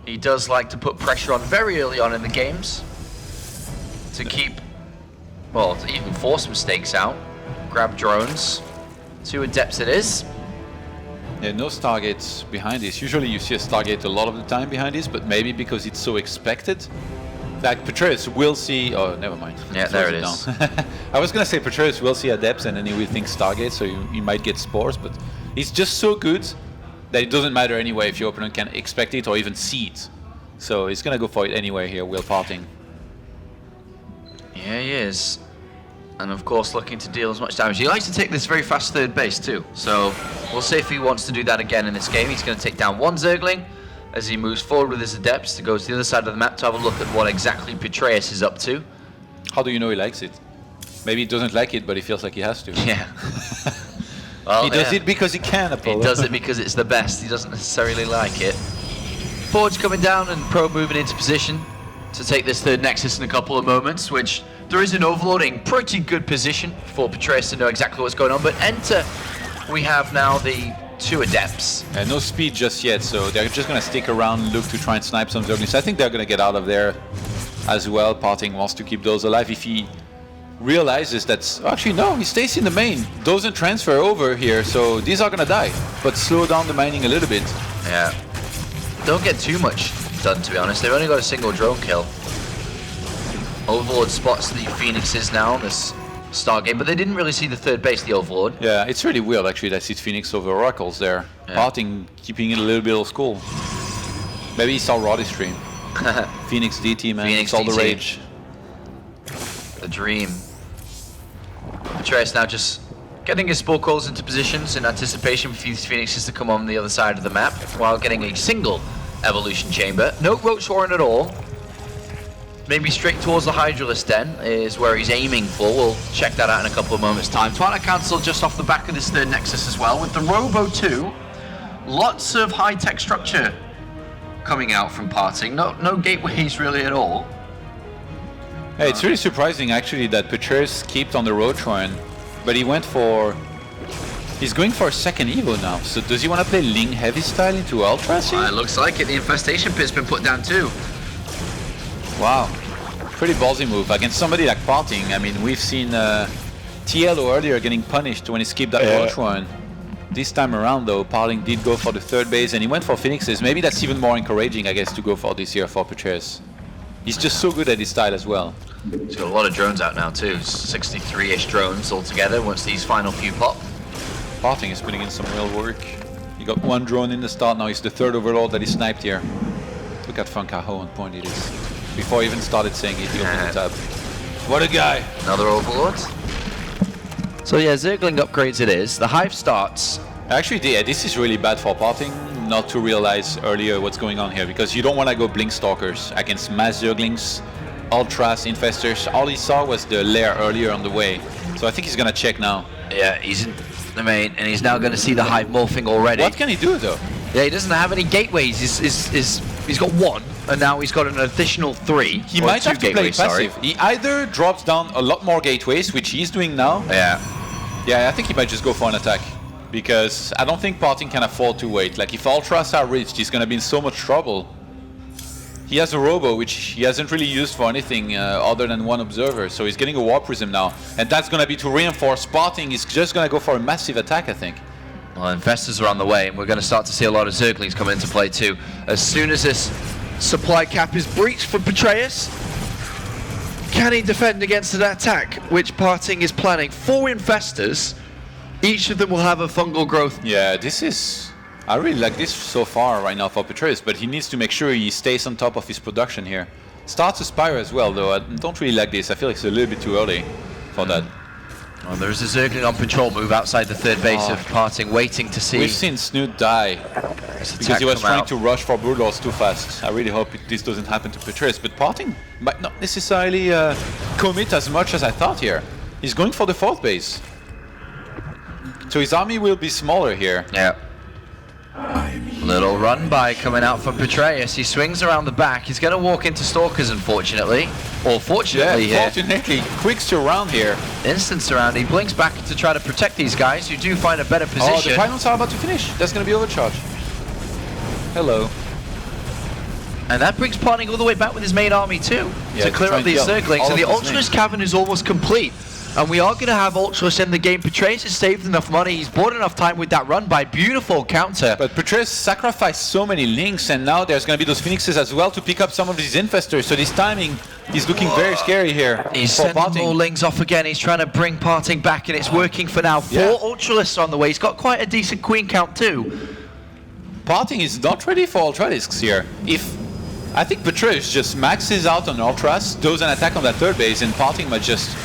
He does like to put pressure on very early on in the games. to keep, well, to even force mistakes out. Grab drones. 2 Adepts it is. Yeah, no Stargates behind this. Usually you see a Stargate a lot of the time behind this, but maybe because it's so expected. Like Petraeus will see, oh, never mind. Yeah, there it is. I was gonna say Petraeus will see Adepts and then he will think Stargate, so you might get spores, but he's just so good that it doesn't matter anyway if your opponent can expect it or even see it. So he's gonna go for it anyway here, Will Parting. Yeah, he is. And of course looking to deal as much damage. He likes to take this very fast third base too. So we'll see if he wants to do that again in this game. He's going to take down 1 Zergling as he moves forward with his Adepts to go to the other side of the map to have a look at what exactly Petraeus is up to. How do you know he likes it? Maybe he doesn't like it, but he feels like he has to. Yeah. Well, he does it because he can, Apollo. He does it because it's the best. He doesn't necessarily like it. Forge coming down and Probe moving into position to take this third Nexus in a couple of moments, which there is an Overlord in pretty good position for Petraeus to know exactly what's going on. But enter, we have now the 2 Adepts. And no speed just yet, so they're just going to stick around, look to try and snipe some Zerglings. I think they're going to get out of there as well. Parting wants to keep those alive. If he realizes that, actually no, he stays in the main, doesn't transfer over here, so these are going to die. But slow down the mining a little bit. Yeah. Don't get too much done, to be honest. They've only got a single drone kill. Overlord spots the Phoenixes now on this Stargate, but they didn't really see the third base, the Overlord. Yeah, it's really weird actually that sees Phoenix over Oracles there. Yeah. Parting keeping it a little bit old school. Maybe he saw Roddy's stream. Phoenix DT, man. Phoenix it's all DT. the rage. The dream. Petraeus now just getting his Spore Coils into positions in anticipation for these Phoenixes to come on the other side of the map, while getting a single Evolution Chamber. No Roach Warren at all. Maybe straight towards the Hydralisk Den is where he's aiming for. We'll check that out in a couple of moments' time. Twilight Council just off the back of this third Nexus as well, with the Robo 2. Lots of high-tech structure coming out from Parting. No gateways really at all. Hey, it's really surprising actually that Petraeus kept on the Roach Warren, but he went for... He's going for a second Evo now, so does he want to play Ling heavy style into Ultras? It looks like it. The Infestation Pit's been put down too. Wow, pretty ballsy move against somebody like Parting. I mean, we've seen TLO earlier getting punished when he skipped that Roach Warren. This time around though, Parting did go for the third base and he went for Phoenixes. Maybe that's even more encouraging, I guess, to go for this year for Petraeus. He's just so good at his style as well. He's got a lot of drones out now too, 63-ish drones altogether once these final few pop. Parting is putting in some real work. He got 1 drone in the start, now he's the 3rd Overlord that he sniped here. Look at Funka, how on point it is. Before I even started saying it, he opened the tab. What a guy! Another Overlord. So yeah, Zergling upgrades it is. The Hive starts. Actually, yeah, this is really bad for Parting not to realize earlier what's going on here, because you don't want to go Blink Stalkers against mass Zerglings, Ultras, Infestors. All he saw was the lair earlier on the way. So I think he's gonna check now. Yeah, he's in the main, and he's now gonna see the Hive morphing already. What can he do though? Yeah, he doesn't have any gateways. He's got 1, and now he's got an additional 3. He might have to play passive. He either drops down a lot more gateways, which he's doing now. Yeah, I think he might just go for an attack, because I don't think Parting can afford to wait. Like, if Ultras are reached, he's gonna be in so much trouble. He has a Robo, which he hasn't really used for anything other than 1 Observer, so he's getting a War Prism now, and that's gonna be to reinforce. Parting is just gonna go for a massive attack, I think. Well, Infestors are on the way, and we're going to start to see a lot of Zerglings come into play too. As soon as this supply cap is breached for Petraeus, can he defend against that attack, which Parting is planning? 4 Infestors, each of them will have a fungal growth. Yeah, this is... I really like this so far right now for Petraeus, but he needs to make sure he stays on top of his production here. Starts to Spire as well, though. I don't really like this. I feel like it's a little bit too early for that. Well, there's a Zergling on patrol move outside the third base of Parting, waiting to see. We've seen Snoot die because he was trying to rush for Broodlords too fast. I really hope this doesn't happen to Petraeus, but Parting might not necessarily commit as much as I thought here. He's going for the 4th base. So his army will be smaller here. Yeah. Little run by coming out from Petraeus. He swings around the back. He's going to walk into Stalkers, unfortunately. Or fortunately here. Fortunately, quick surround here. Instant surround. He blinks back to try to protect these guys who do find a better position. Oh, the finals are about to finish. That's going to be overcharge. Hello. And that brings Parting all the way back with his main army too, to clear up these Zerglings. And the Ultralisk Cavern is almost complete. And we are going to have Ultras in the game. Petraeus has saved enough money. He's bought enough time with that run by beautiful counter. But Petraeus sacrificed so many links, and now there's going to be those Phoenixes as well to pick up some of these infestors. So this timing is looking very scary here. He's sending more lings off again. He's trying to bring Parting back, and it's working for now. 4 Ultralisks on the way. He's got quite a decent queen count too. Parting is not ready for Ultralisks here. I think Petraeus just maxes out on Ultras, does an attack on that third base, and Parting might just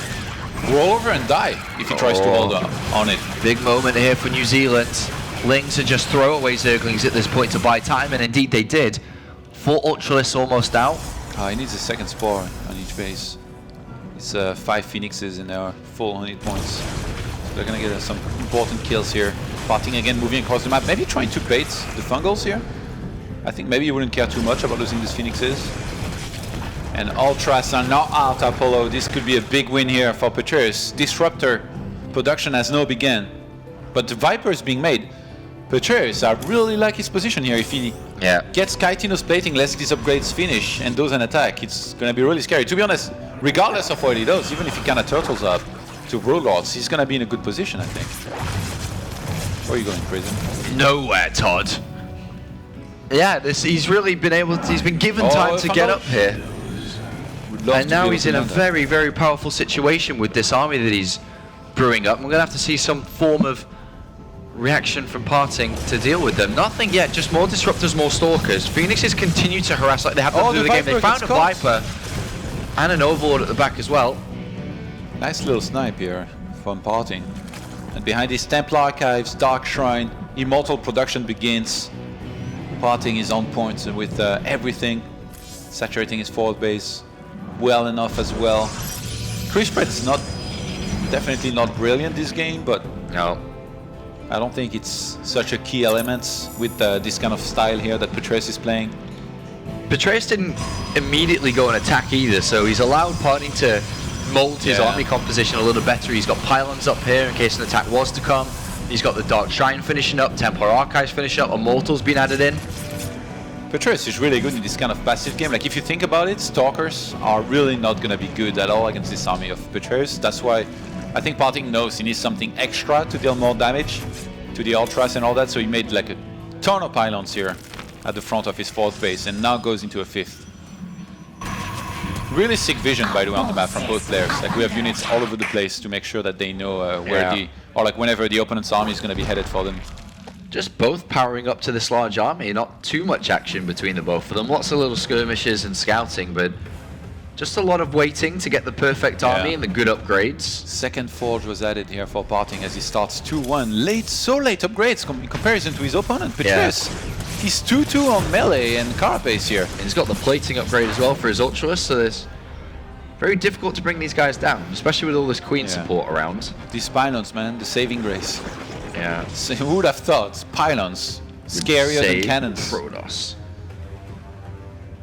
roll over and die if he tries to hold on it. Big moment here for New Zealand. Lings are just throwaway Zerglings at this point to buy time, and indeed they did. 4 Ultralisks almost out. He needs a second spore on each base. It's 5 Phoenixes and they are full 100 points. So they're going to get some important kills here. Parting again, moving across the map. Maybe trying to bait the Fungals here. I think maybe you wouldn't care too much about losing these Phoenixes. And Ultras are now out, Apollo. This could be a big win here for Petraeus. Disruptor production has now begun. But the Viper is being made. Petraeus, I really like his position here. If he gets chitinous plating, lets these upgrades finish and does an attack, it's going to be really scary. To be honest, regardless of what he does, even if he kind of turtles up to Broodlords, he's going to be in a good position, I think. Where are you going, Prison? Nowhere, Todd. Yeah, he's really been able to, he's been given time to get up here. And now he's in a very, very powerful situation with this army that he's brewing up. We're going to have to see some form of reaction from Parting to deal with them. Nothing yet, just more Disruptors, more Stalkers. Phoenixes continue to harass like they have done through the game. They found a Viper and an Overlord at the back as well. Nice little snipe here from Parting. And behind these Templar Archives, Dark Shrine, Immortal production begins. Parting is on point with everything, saturating his forward base well enough as well. Creep spread is definitely not brilliant this game, but no, I don't think it's such a key element with this kind of style here that Petraeus is playing. Petraeus didn't immediately go and attack either, so he's allowed Parting to mold his army composition a little better. He's got pylons up here in case an attack was to come. He's got the Dark Shrine finishing up, Templar Archives finishing up, Immortal's been added in. Petraeus is really good in this kind of passive game. Like, if you think about it, Stalkers are really not going to be good at all against this army of Petraeus. That's why I think Parting knows he needs something extra to deal more damage to the Ultras and all that, so he made like a ton of pylons here at the front of his 4th base and now goes into a 5th. Really sick vision, by the way, on the map from both players. Like, we have units all over the place to make sure that they know where whenever the opponent's army is going to be headed for them. Just both powering up to this large army, not too much action between the both of them. Lots of little skirmishes and scouting, but just a lot of waiting to get the perfect army and the good upgrades. Second Forge was added here for Parting as he starts 2-1. So late upgrades in comparison to his opponent, Petraeus. He's 2-2 on melee and carapace here. And he's got the plating upgrade as well for his Ultras, so it's very difficult to bring these guys down, especially with all this queen support around. These pylons, man, the saving grace. Yeah. So who would have thought? Pylons. Scarier than cannons. Protoss.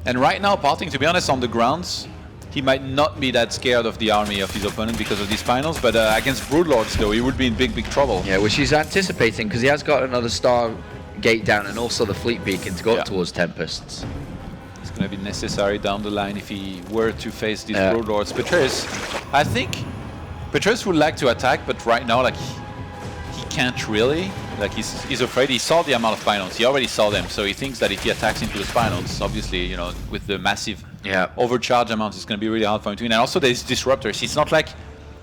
And right now, Parting, to be honest, on the grounds, he might not be that scared of the army of his opponent because of these pylons, but against Broodlords, though, he would be in big, big trouble. Yeah, which he's anticipating because he has got another Star Gate down and also the Fleet Beacon to go up towards Tempests. It's going to be necessary down the line if he were to face these Broodlords. Petraeus, I think Petraeus would like to attack, but right now, like, he can't really. Like, he's afraid. He saw the amount of pylons. He already saw them, so he thinks that if he attacks into the pylons, obviously, you know, with the massive overcharge amount, it's going to be really hard for him to win. And also, there's disruptors. It's not like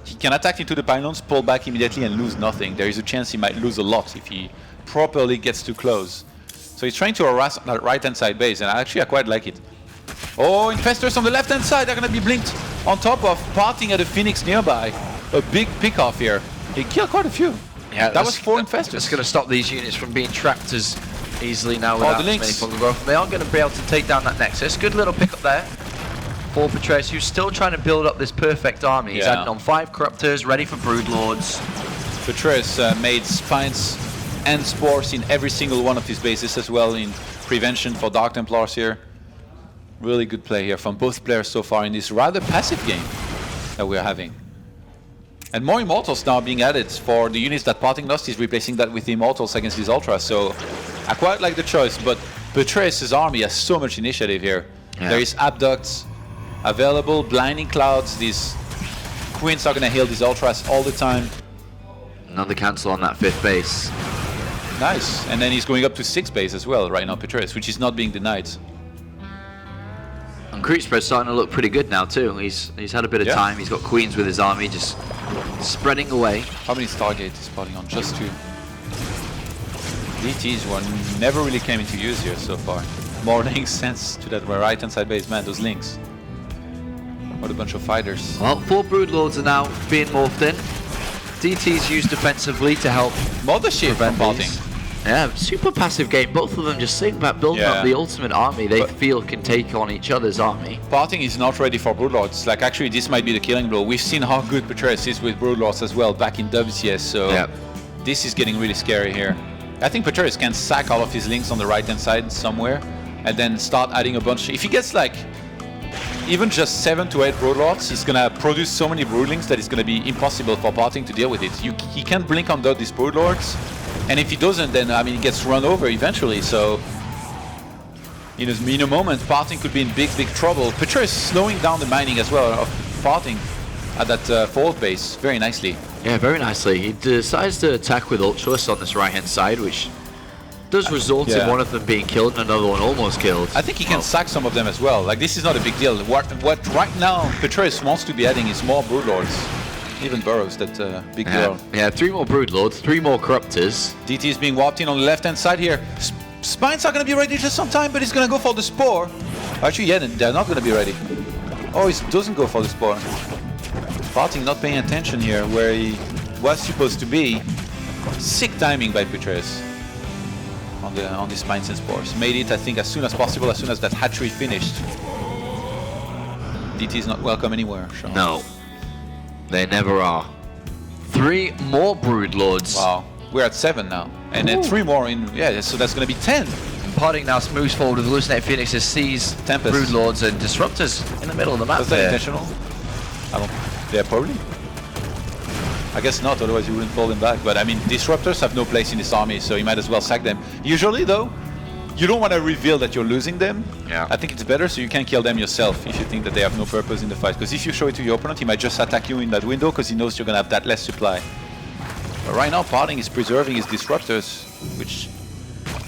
he can attack into the pylons, pull back immediately, and lose nothing. There is a chance he might lose a lot if he properly gets too close. So he's trying to harass that right-hand side base, and I quite like it. Oh, Infestors on the left-hand side are going to be blinked on top of, Parting at a Phoenix nearby. A big pick-off here. He killed quite a few. Yeah, that was 4 Infestors. It's going to stop these units from being trapped as easily now without as many fungal growth. They are going to be able to take down that Nexus. Good little pick up there for Petraeus, who's still trying to build up this perfect army. He's adding on 5 Corruptors, ready for Broodlords. Petraeus made Spines and Spores in every single one of his bases as well in prevention for Dark Templars here. Really good play here from both players so far in this rather passive game that we're having. And more Immortals now being added for the units that Parting lost. He's replacing that with Immortals against his Ultras. So I quite like the choice, but Petraeus' army has so much initiative here. Yeah. There is abducts available, blinding clouds. These queens are going to heal these ultras all the time. Another cancel on that 5th base. Nice. And then he's going up to 6th base as well right now, Petraeus, which is not being denied. And creep spread's starting to look pretty good now too. He's had a bit of time. He's got queens with his army just spreading away. How many Stargate is spotting on? Just 2. DTs one never really came into use here so far. More laying sense to that right hand side base. Man, those links. What a bunch of fighters. Well, 4 Broodlords are now being morphed in. DT's used defensively to help Mothership from Parting. Yeah, super passive game. Both of them just sitting back, building up the ultimate army they feel can take on each other's army. Parting is not ready for Broodlords. Like, actually, this might be the killing blow. We've seen how good Petraeus is with Broodlords as well back in WCS, so this is getting really scary here. I think Petraeus can sack all of his links on the right-hand side somewhere, and then start adding a bunch. If he gets, like, even just 7 to 8 Broodlords, he's gonna produce so many Broodlings that it's gonna be impossible for Parting to deal with it. He can't blink on these Broodlords. And if he doesn't, then I mean, he gets run over eventually. So, in a moment, Parting could be in big trouble. Petraeus slowing down the mining as well of Parting at that 4th base very nicely. Yeah, very nicely. He decides to attack with Ultras on this right-hand side, which does result in one of them being killed and another one almost killed. I think he can sack some of them as well. Like, this is not a big deal. What right now Petraeus wants to be adding is more Broodlords. Even Burrows, that big deal. Yeah, 3 more Broodlords, 3 more Corruptors. DT is being warped in on the left-hand side here. Spines are going to be ready just some time, but he's going to go for the Spore. Actually, yeah, they're not going to be ready. Oh, he doesn't go for the Spore. Parting not paying attention here where he was supposed to be. Sick timing by Petraeus on the Spines and Spores. Made it, I think, as soon as possible, as soon as that hatchery finished. DT is not welcome anywhere, Sean. No. They never are. 3 more Broodlords. Wow. We're at 7 now. And then 3 more in... Yeah, so that's going to be 10. Parting now moves forward with Hallucinate Phoenixes, sees Tempest. Broodlords and Disruptors in the middle of the map. Was that intentional? I don't... Yeah, probably. I guess not, otherwise you wouldn't pull them back. But I mean, Disruptors have no place in this army, so you might as well sack them. Usually, though, you don't want to reveal that you're losing them. Yeah. I think it's better so you can kill them yourself if you think that they have no purpose in the fight. Because if you show it to your opponent, he might just attack you in that window because he knows you're going to have that less supply. But right now, Parting is preserving his Disruptors, which,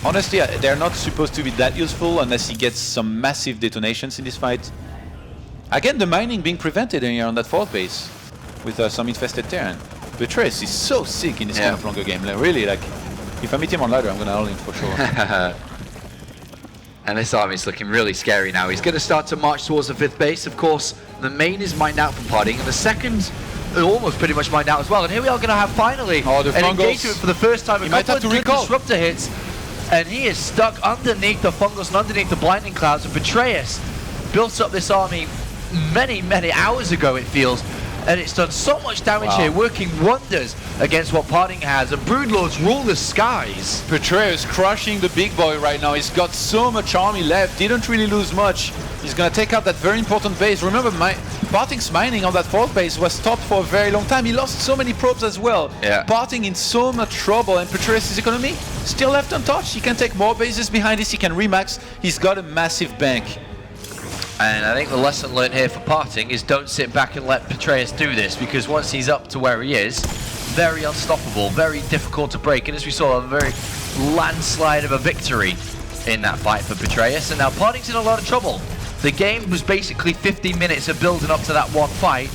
honestly, they're not supposed to be that useful unless he gets some massive detonations in this fight. Again, the mining being prevented here on that 4th base with some infested Terran. Petraeus is so sick in this kind of longer game. Like, really, like, if I meet him on ladder, I'm going to ult him for sure. And this army's looking really scary now. He's going to start to march towards the 5th base. Of course, the main is mined out from Parting, and the second almost pretty much mined out as well. And here we are going to have finally an engagement for the first time. A couple of good Disruptor hits, and he is stuck underneath the Fungus and underneath the Blinding Clouds. And Petraeus built up this army many hours ago, it feels. And it's done so much damage here, working wonders against what Parting has. And Broodlords rule the skies. Petraeus crushing the big boy right now. He's got so much army left. Didn't really lose much. He's going to take out that very important base. Remember, Parting's mining on that 4th base was stopped for a very long time. He lost so many probes as well. Yeah. Parting in so much trouble. And Petraeus' economy still left untouched. He can take more bases behind this. He can remax. He's got a massive bank. And I think the lesson learned here for Parting is don't sit back and let Petraeus do this, because once he's up to where he is, very unstoppable, very difficult to break. And as we saw, a very landslide of a victory in that fight for Petraeus. And now Parting's in a lot of trouble. The game was basically 50 minutes of building up to that one fight.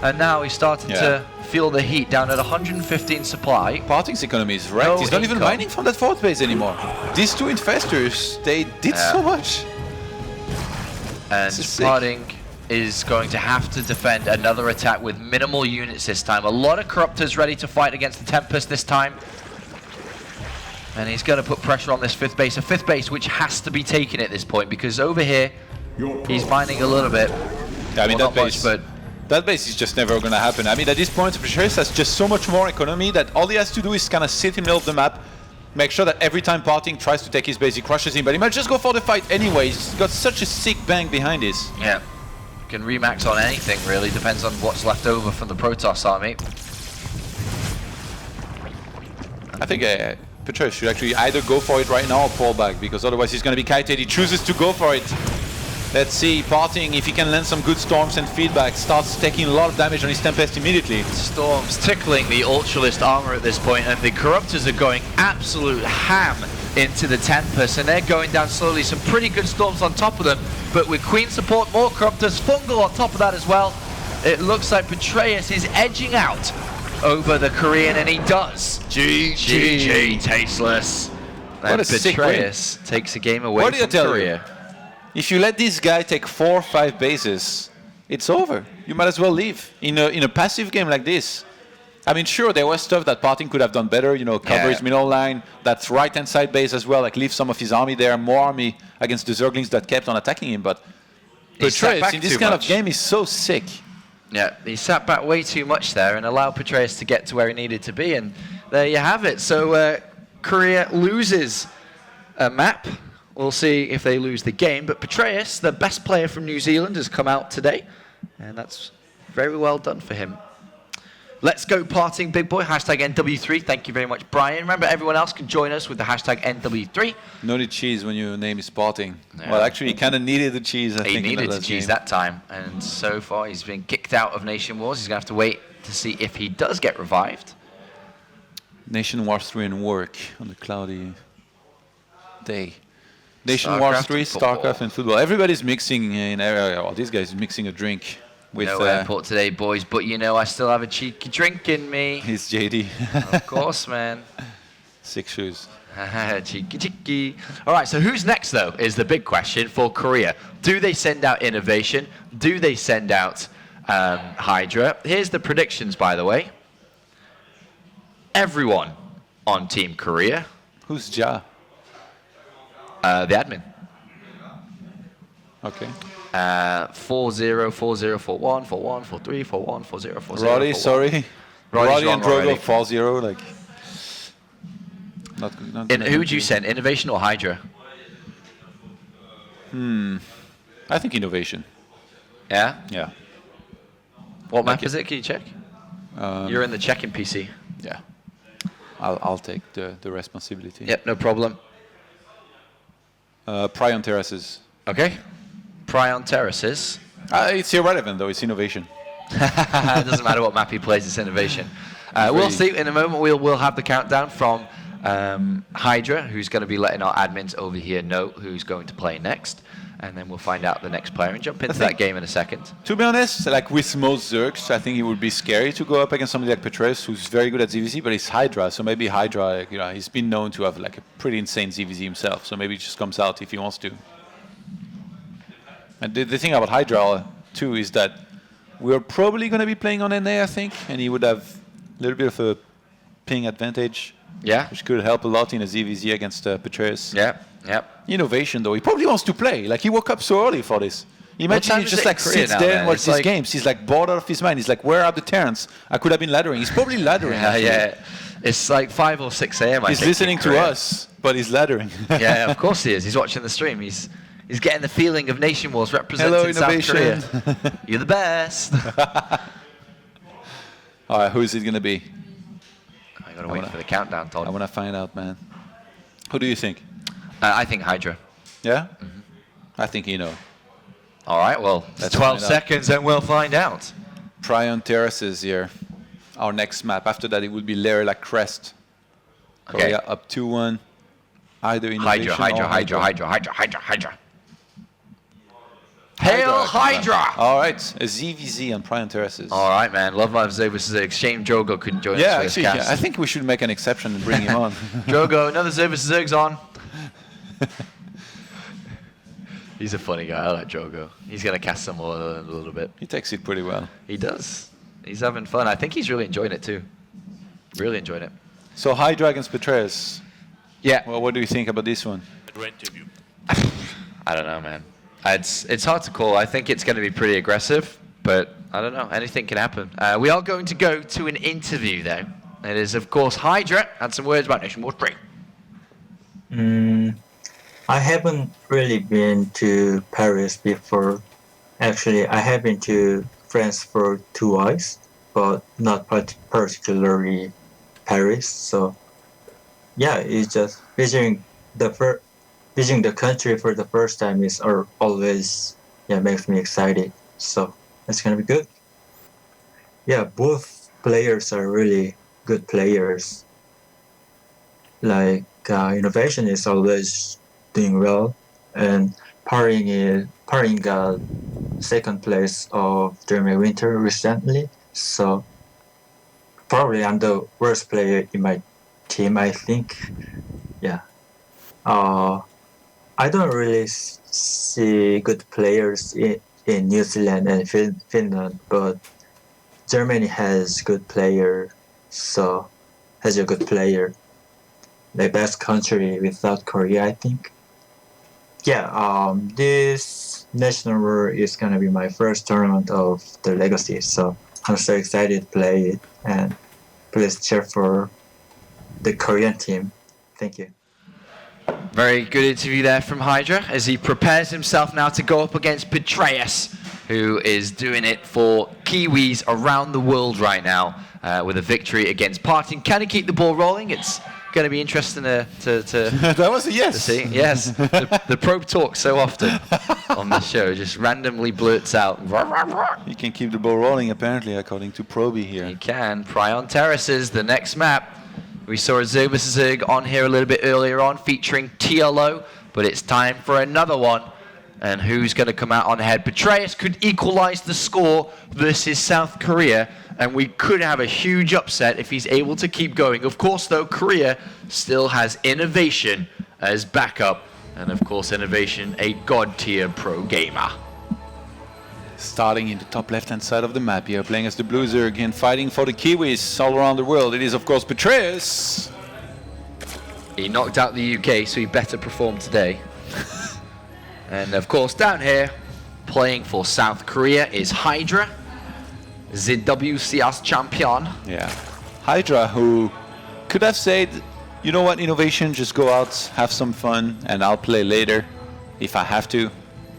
And now he's starting to feel the heat down at 115 supply. Parting's economy is wrecked. He's not even mining from that 4th base anymore. These 2 infestors, they did so much. And Parting is going to have to defend another attack with minimal units this time. A lot of Corruptors ready to fight against the Tempest this time. And he's going to put pressure on this 5th base. A 5th base which has to be taken at this point, because over here, he's mining a little bit. Yeah, I mean, that base is just never going to happen. I mean, at this point, Petraeus has just so much more economy that all he has to do is kind of sit in the middle of the map, make sure that every time Parting tries to take his base, he crushes him, but he might just go for the fight anyway. He's got such a sick bank behind this. Yeah, can remax on anything really, depends on what's left over from the Protoss army. I think Petraeus should actually either go for it right now or pull back, because otherwise he's going to be kited. He chooses to go for it. Let's see, Parting, if he can land some good storms and feedback, starts taking a lot of damage on his Tempest immediately. Storms tickling the Ultralist armor at this point, and the Corruptors are going absolute ham into the Tempest, and they're going down slowly. Some pretty good storms on top of them, but with Queen support, more Corruptors, Fungal on top of that as well. It looks like Petraeus is edging out over the Korean, and he does. GG, tasteless. And Petraeus takes a game away from Korea. If you let this guy take 4 or 5 bases, it's over. You might as well leave in a passive game like this. I mean, sure, there was stuff that Parting could have done better, cover his middle line, that's right-hand side base as well, like leave some of his army there, more army against the Zerglings that kept on attacking him, but Petraeus in this kind of game is so sick. Yeah, he sat back way too much there and allowed Petraeus to get to where he needed to be, and there you have it. So Korea loses a map. We'll see if they lose the game, but Petraeus, the best player from New Zealand, has come out today, and that's very well done for him. Let's go Parting Big Boy, hashtag NW3. Thank you very much, Brian. Remember, everyone else can join us with the hashtag NW3. No need cheese when your name is Parting. Yeah. Well, actually, he kind of needed the cheese, I think. He needed the cheese that time, and so far he's been kicked out of NationWars. He's going to have to wait to see if he does get revived. NationWars 3 and work on the cloudy day. NationWars 3, Starcraft and football. Everybody's mixing in area. Oh, this guy's mixing a drink. With, no airport today, boys, but I still have a cheeky drink in me. He's JD. Of course, man. 6 shoes. Cheeky. All right, so who's next, though, is the big question for Korea. Do they send out Innovation? Do they send out Hydra? Here's the predictions, by the way. Everyone on Team Korea. Who's Ja? The admin. Okay. 4-0, 4-0, 4-1, 4-1, 4-3, 4-1, 4-0, 4-0. Roddy, 4-1. sorry. Roddy and Drogo 4-0, like. Not good. Who would you send, Innovation or Hydra? I think Innovation. Yeah? Yeah. What map is it? Can you check? You're in the checking PC. Yeah. I'll take the responsibility. Yep, no problem. Prion Terraces. Okay. Prion Terraces. It's irrelevant though, it's Innovation. It doesn't matter what map he plays, it's Innovation. We'll see in a moment. We'll have the countdown from Hydra, who's going to be letting our admins over here know who's going to play next. And then we'll find out the next player and jump into that game in a second. To be honest, like with most Zergs, I think it would be scary to go up against somebody like Petraeus, who's very good at ZVZ, but it's Hydra. So maybe Hydra, he's been known to have like a pretty insane ZVZ himself. So maybe he just comes out if he wants to. And the thing about Hydra, too, is that we're probably going to be playing on NA, I think, and he would have a little bit of a ping advantage. Yeah. Which could help a lot in a ZVZ against Petraeus. Yeah, yeah. Innovation, though. He probably wants to play. Like, he woke up so early for this. Imagine he just, like, sits there and watches these games. He's, like, bored out of his mind. He's like, where are the Terrans? I could have been laddering. He's probably laddering. Yeah. It's like 5 or 6 a.m. He's listening to us, but he's laddering. Yeah, of course he is. He's watching the stream. He's getting the feeling of NationWars representing South Korea. You're the best. All right, who is it going to be? I got to wait for the countdown, Todd. I want to find out, man. Who do you think? I think Hydra. Yeah? Mm-hmm. I think you know. All right, well, that's 12 seconds and we'll find out. Prion Terraces here. Our next map. After that, it would be Lerla Crest. Okay. Korea up 2-1. Either Innovation Hydra. Hail Hydra! All right, a ZVZ on Prion Terraces. All right, man. Love my Zervus Zerg. Shame Drogo couldn't join us for this cast. Yeah, I think we should make an exception and bring him on. Drogo, another Zervus Zerg's on. He's a funny guy. I like Drogo. He's going to cast some more in a little bit. He takes it pretty well. He does. He's having fun. I think he's really enjoying it too. Really enjoying it. So Hydra against Petraeus. Yeah. Well, what do you think about this one? I don't know, man. It's hard to call. I think it's going to be pretty aggressive, but I don't know. Anything can happen. We are going to go to an interview, though. It is, of course, Hydra. Had some words about NationWars 3. I haven't really been to Paris before. Actually, I have been to France for twice, but not particularly Paris. So yeah, it's just visiting the country for the first time is always makes me excited. So it's gonna be good. Yeah, both players are really good players. Like innovation is always doing well, and parring got second place of Jeremy Winter recently. So probably I'm the worst player in my team, I think. Yeah. I don't really see good players in New Zealand and Finland, but Germany has good player, so has a good player. The best country with South Korea, I think. Yeah, this National World is gonna be my first tournament of the Legacy, so I'm so excited to play it, and please cheer for the Korean team. Thank you. Very good interview there from Hydra as he prepares himself now to go up against Betrayus, who is doing it for Kiwis around the world right now with a victory against Parting. Can he keep the ball rolling? It's going to be interesting to that was a yes. To see. Yes, the probe talks so often on the show, just randomly blurts out. He can keep the ball rolling apparently, according to Proby here. He can. Pryon Terraces, the next map. We saw a Zerg vs Zerg on here a little bit earlier on, featuring TLO, but it's time for another one. And who's going to come out on ahead? Betrayus could equalize the score versus South Korea, and we could have a huge upset if he's able to keep going. Of course, though, Korea still has Innovation as backup, and of course, Innovation, a god-tier pro gamer. Starting in the top left-hand side of the map here, playing as the Blue Zerg and fighting for the Kiwis all around the world. It is, of course, Betrayus. He knocked out the UK, so he better perform today. And of course, down here, playing for South Korea is Hydra, the WCS champion. Yeah, Hydra, who could have said, you know what, Innovation, just go out, have some fun, and I'll play later if I have to.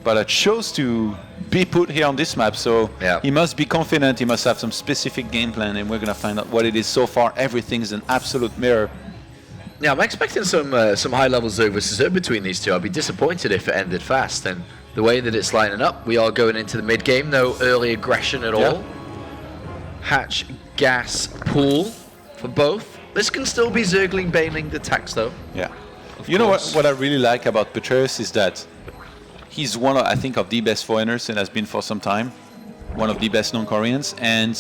But I chose to be put here on this map, so he must be confident, he must have some specific game plan, and we're going to find out what it is. So far, everything's an absolute mirror. Yeah, I'm expecting some high-level Zerg vs Zerg between these two. I'd be disappointed if it ended fast. And the way that it's lining up, we are going into the mid-game. No early aggression at all. Hatch, gas, pool for both. This can still be Zergling, Baneling, the tax, though. Yeah. You know what I really like about Betrayus is that he's one of, I think, of the best foreigners and has been for some time. One of the best non-Koreans. And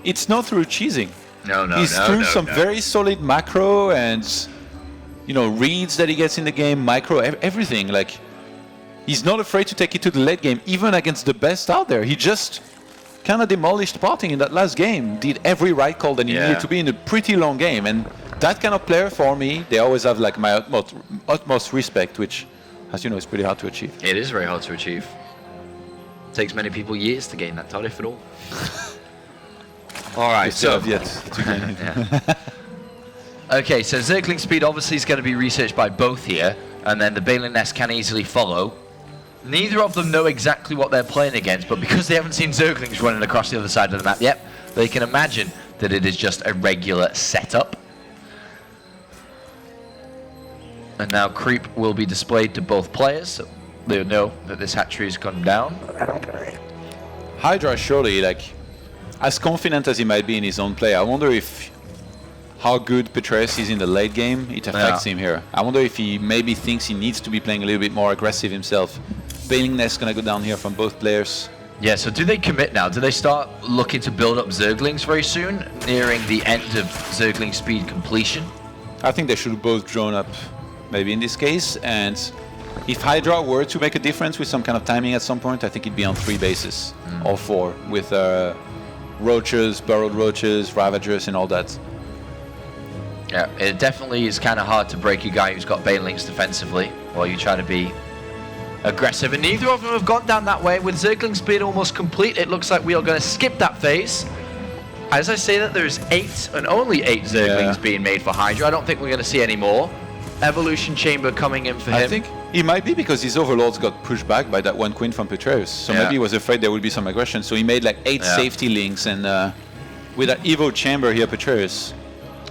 it's not through cheesing. He's through some very solid macro and, you know, reads that he gets in the game, micro, everything. Like, he's not afraid to take it to the late game, even against the best out there. He just kind of demolished Parting in that last game, did every right call that he needed to be in a pretty long game. And that kind of player, for me, they always have like my utmost respect, which, as you know, is pretty hard to achieve. It is very hard to achieve. It takes many people years to gain that title, if at all. All right, so okay, so Zergling speed obviously is going to be researched by both here, and then the Baneling Nest can easily follow. Neither of them know exactly what they're playing against, but because they haven't seen Zerglings running across the other side of the map yet, they can imagine that it is just a regular setup. And now creep will be displayed to both players, so they'll know that this hatchery has gone down. Hydra surely, like, as confident as he might be in his own play, I wonder if how good Betrayus is in the late game, it affects him here. I wonder if he maybe thinks he needs to be playing a little bit more aggressive himself. Baneling Nest gonna go down here from both players. Yeah, so do they commit now? Do they start looking to build up Zerglings very soon, nearing the end of Zergling speed completion? I think they should both drone up, maybe in this case, and if Hydra were to make a difference with some kind of timing at some point, I think it'd be on 3 bases, or 4, with roaches, burrowed roaches, ravagers, and all that. Yeah, it definitely is kind of hard to break a guy who's got Banelings defensively while you try to be aggressive. And neither of them have gone down that way. With Zergling speed almost complete, it looks like we are going to skip that phase. As I say that, there's 8 and only 8 Zerglings being made for Hydra. I don't think we're going to see any more. Evolution Chamber coming in for him. I think he might be because his overlords got pushed back by that one queen from Betrayus. So maybe he was afraid there would be some aggression. So he made like 8 safety links, and with that Evo Chamber here, Betrayus.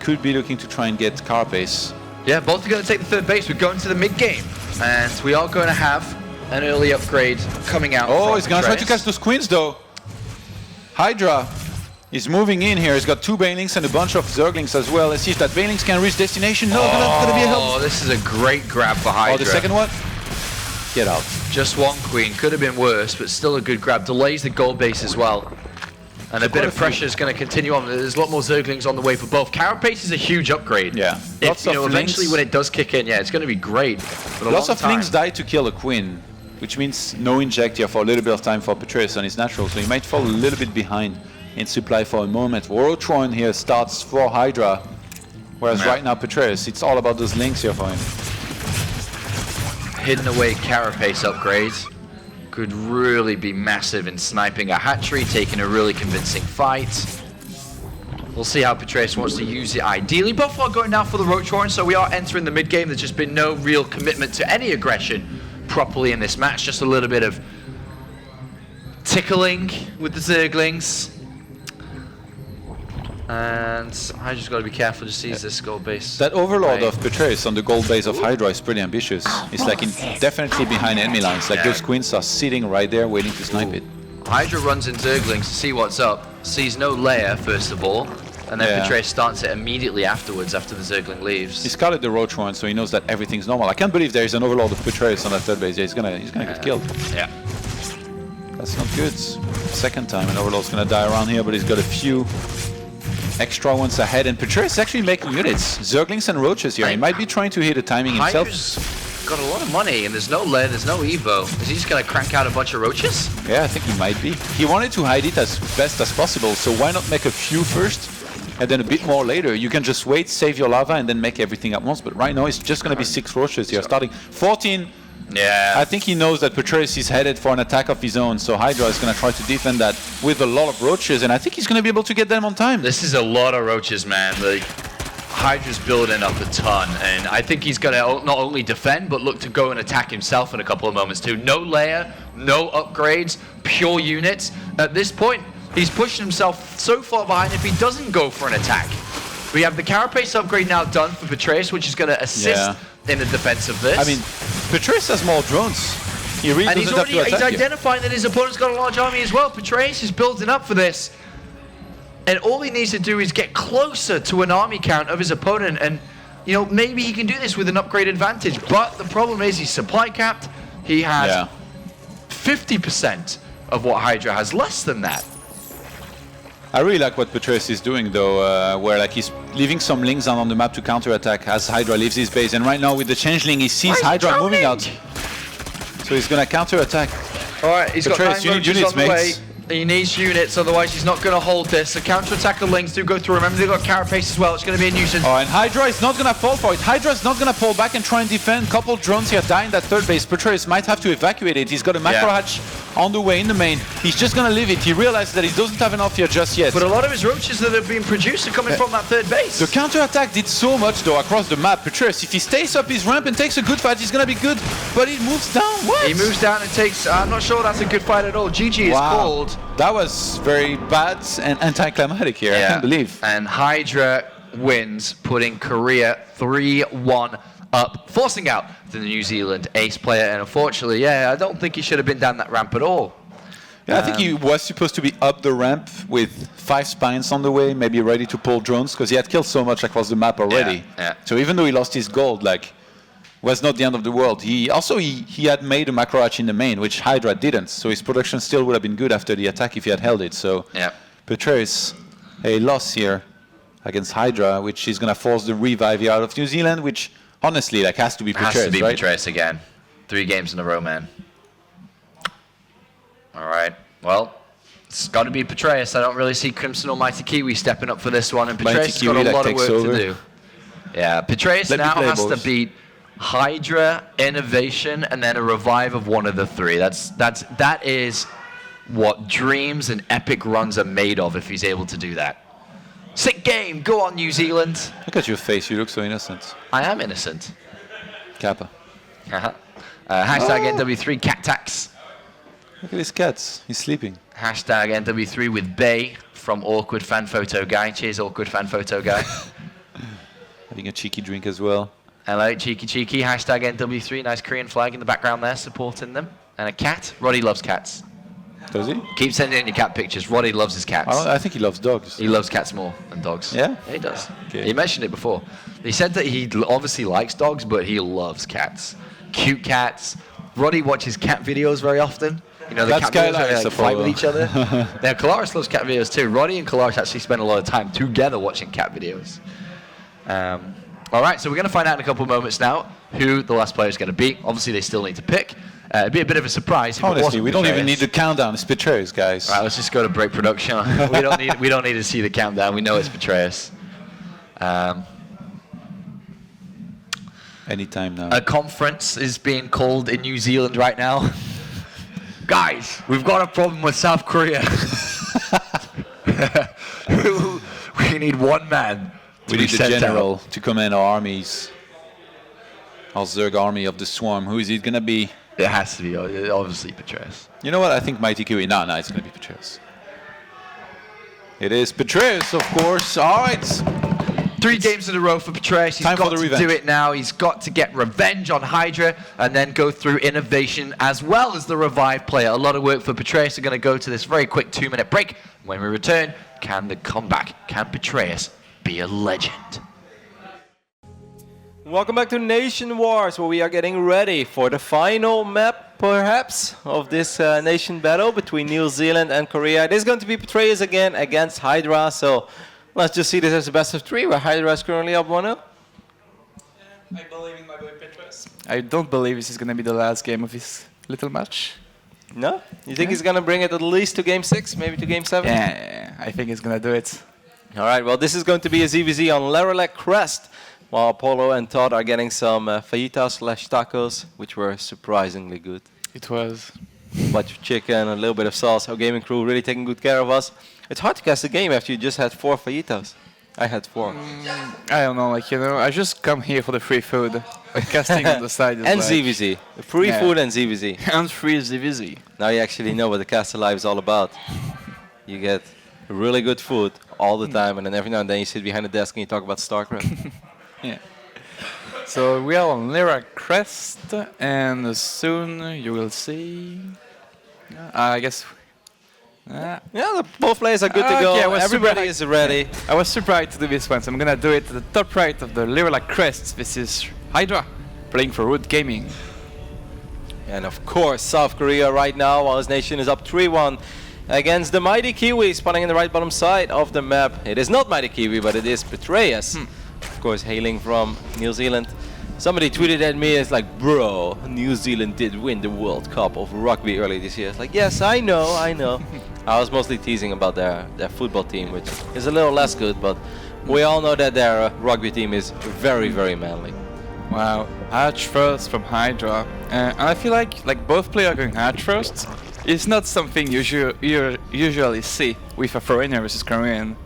could be looking to try and get Carapace. Yeah, both are going to take the third base. We're going to the mid game, and we are going to have an early upgrade coming out. Oh, he's going to try to catch those Queens though. Hydra is moving in here. He's got 2 Banelings and a bunch of Zerglings as well. Let's see if that Banelings can reach destination. No, going to be a help. Oh, this is a great grab for Hydra. Oh, the second one? Get out. Just 1 Queen. Could have been worse, but still a good grab. Delays the gold base as well. And a bit of pressure is going to continue on. There's a lot more Zerglings on the way for both. Carapace is a huge upgrade. Yeah. If, eventually when it does kick in, yeah, it's going to be great. Lots of Lings die to kill a Queen, which means no inject here for a little bit of time for Patreus on his natural, so he might fall a little bit behind in supply for a moment. Rotron here starts for Hydra, whereas right now Patreus, it's all about those Lings here for him. Hidden away Carapace upgrades could really be massive in sniping a hatchery, taking a really convincing fight. We'll see how Patreus wants to use it ideally. Both are going now for the Rotron, so we are entering the mid-game. There's just been no real commitment to any aggression properly in this match. Just a little bit of tickling with the Zerglings. And I just got to be careful to seize this gold base. That Overlord of Patreus on the gold base of Hydra is pretty ambitious. It's like definitely behind enemy lines. Like those Queens are sitting right there waiting to snipe it. Hydra runs in Zerglings to see what's up. Sees no layer first of all. And then Patreus starts it immediately afterwards after the Zergling leaves. He scouted the Rotron, so he knows that everything's normal. I can't believe there is an Overlord of Patreus on that third base. Yeah, he's gonna get killed. Yeah. That's not good. Second time an Overlord's gonna die around here, but he's got a few extra ones ahead, and Patreus is actually making units. Zerglings and Roaches here. He might be trying to hit a timing himself. Hydra's got a lot of money, and there's no lair, there's no Evo. Is he just gonna crank out a bunch of Roaches? Yeah, I think he might be. He wanted to hide it as best as possible, so why not make a few first, and then a bit more later? You can just wait, save your lava, and then make everything at once. But right now, it's just gonna be 6 Roaches here, starting 14. Yeah. I think he knows that Patreus is headed for an attack of his own, so Hydra is going to try to defend that with a lot of Roaches, and I think he's going to be able to get them on time. This is a lot of Roaches, man. Like, Hydra's building up a ton, and I think he's going to not only defend, but look to go and attack himself in a couple of moments too. No layer, no upgrades, pure units. At this point, he's pushing himself so far behind if he doesn't go for an attack. We have the Carapace upgrade now done for Patreus, which is going to assist in the defense of this. I mean, Patreus has more drones. He really doesn't have to attack he's identifying that his opponent's got a large army as well. Patreus is building up for this. And all he needs to do is get closer to an army count of his opponent. And, you know, maybe he can do this with an upgrade advantage. But the problem is he's supply capped. He has 50% of what Hydra has, less than that. I really like what Patreus is doing though, where like he's leaving some Lings on the map to counterattack as Hydra leaves his base, and right now with the Changeling he sees Hydra moving out. So he's gonna counterattack. Alright, he's Patreus, got 9 Roaches on the way. He needs units, otherwise he's not going to hold this. The counter-attack of Lings do go through. Remember, they've got Carapace as well. It's going to be a nuisance. Oh, and Hydra is not going to fall for it. Hydra is not going to pull back and try and defend. Couple drones here dying that third base. Patreus might have to evacuate it. He's got a macro hatch on the way in the main. He's just going to leave it. He realizes that he doesn't have enough here just yet. But a lot of his Roaches that have been produced are coming from that third base. The counter-attack did so much, though, across the map. Patreus, if he stays up his ramp and takes a good fight, he's going to be good. But he moves down. What? He moves down and takes... I'm not sure that's a good fight at all. GG is called. That was very bad and anticlimactic here. I can't believe. And Hydra wins, putting Korea 3-1 up, forcing out the New Zealand ace player. And unfortunately, I don't think he should have been down that ramp at all. Yeah, I think he was supposed to be up the ramp with 5 spines on the way, maybe ready to pull drones, because he had killed so much across the map already. So even though he lost his gold, like, was not the end of the world. He had made a macro hatch in the main, which Hydra didn't. So his production still would have been good after the attack if he had held it. So Patreus, a loss here against Hydra, which is going to force the revive here out of New Zealand, which honestly like has to be Patreus, has to be right? Patreus again. 3 games in a row, man. All right. Well, it's got to be Patreus. I don't really see Crimson or Mighty Kiwi stepping up for this one, and Patreus has got a lot of work to do. Yeah, Patreus now has to beat Hydra, Innovation, and then a revive of one of the 3. That is what dreams and epic runs are made of if he's able to do that. Sick game. Go on, New Zealand. Look at your face. You look so innocent. I am innocent. Kappa. Hashtag NW3 cat tax. Look at his cats. He's sleeping. Hashtag NW3 with Bay from Awkward Fan Photo Guy. Cheers, Awkward Fan Photo Guy. Having a cheeky drink as well. Hello, cheeky cheeky. Hashtag NW3. Nice Korean flag in the background there, supporting them. And a cat. Roddy loves cats. Does he? Keep sending in your cat pictures. Roddy loves his cats. I think he loves dogs. He loves cats more than dogs. Yeah? He does. Okay. He mentioned it before. He said that he obviously likes dogs, but he loves cats. Cute cats. Roddy watches cat videos very often. You know, the cat videos where they like, fight with each other. Now, Kalaris loves cat videos too. Roddy and Kalaris actually spend a lot of time together watching cat videos. All right, so we're going to find out in a couple of moments now who the last player is going to be. Obviously, they still need to pick. It'd be a bit of a surprise. If Honestly, we don't even Petraeus. need the countdown. It's Petraeus, guys. All right, let's just go to break production. we don't need to see the countdown. We know it's Petraeus. Anytime now. A conference is being called in New Zealand right now. Guys, we've got a problem with South Korea. We need one man. We need the general to command our armies. Our Zerg army of the Swarm. Who is it going to be? It has to be, obviously, Petraeus. You know what? I think Mighty Kiwi. No, it's going to be Petraeus. It is Petraeus, of course. All right. 3 games in a row for Petraeus. He's Time for got the to revenge. do it now. He's got to get revenge on Hydra and then go through innovation as well as the revive player. A lot of work for Petraeus. We're going to go to this very quick 2-minute break. When we return, can the comeback, can Petraeus be a legend? Welcome back to NationWars, where we are getting ready for the final map, perhaps, of this nation battle between New Zealand and Korea. It is going to be Petraeus again against Hydra, so let's just see this as a best of 3, where Hydra is currently up 1-0. I believe in my boy Petraeus. I don't believe this is going to be the last game of this little match. No? You think he's going to bring it at least to Game 6, maybe to Game 7? Yeah, I think he's going to do it. All right, well, this is going to be a ZVZ on Lerelec Crest, while Apollo and Todd are getting some fajitas/tacos, which were surprisingly good. It was. Bunch of chicken, a little bit of sauce. Our gaming crew really taking good care of us. It's hard to cast a game after you just had 4 fajitas. I had 4. I don't know, I just come here for the free food. Casting on the side is And like, ZVZ. Free food and ZVZ. And free ZVZ. Now you actually know what the caster life is all about. You get really good food all the time, and then every now and then you sit behind the desk and you talk about Starcraft. Yeah. So we are on Lyra Crest, and soon you will see. I guess. Yeah, both players are good to go. Okay, Everybody is ready. I was surprised to do this one, so I'm gonna do it at the top right of the Lyra Crest. This is Hydra, playing for Root Gaming. And of course, South Korea right now, while his nation is up 3-1 against the Mighty Kiwi, spawning in the right bottom side of the map. It is not Mighty Kiwi, but it is Petraeus. Of course, hailing from New Zealand. Somebody tweeted at me, it's like, bro, New Zealand did win the World Cup of rugby early this year. It's like, yes, I know. I was mostly teasing about their football team, which is a little less good, but we all know that their rugby team is very, very manly. Wow, hatch first from Hydra. And I feel like both players going hatch first is not something you usually see with a foreigner versus Korean.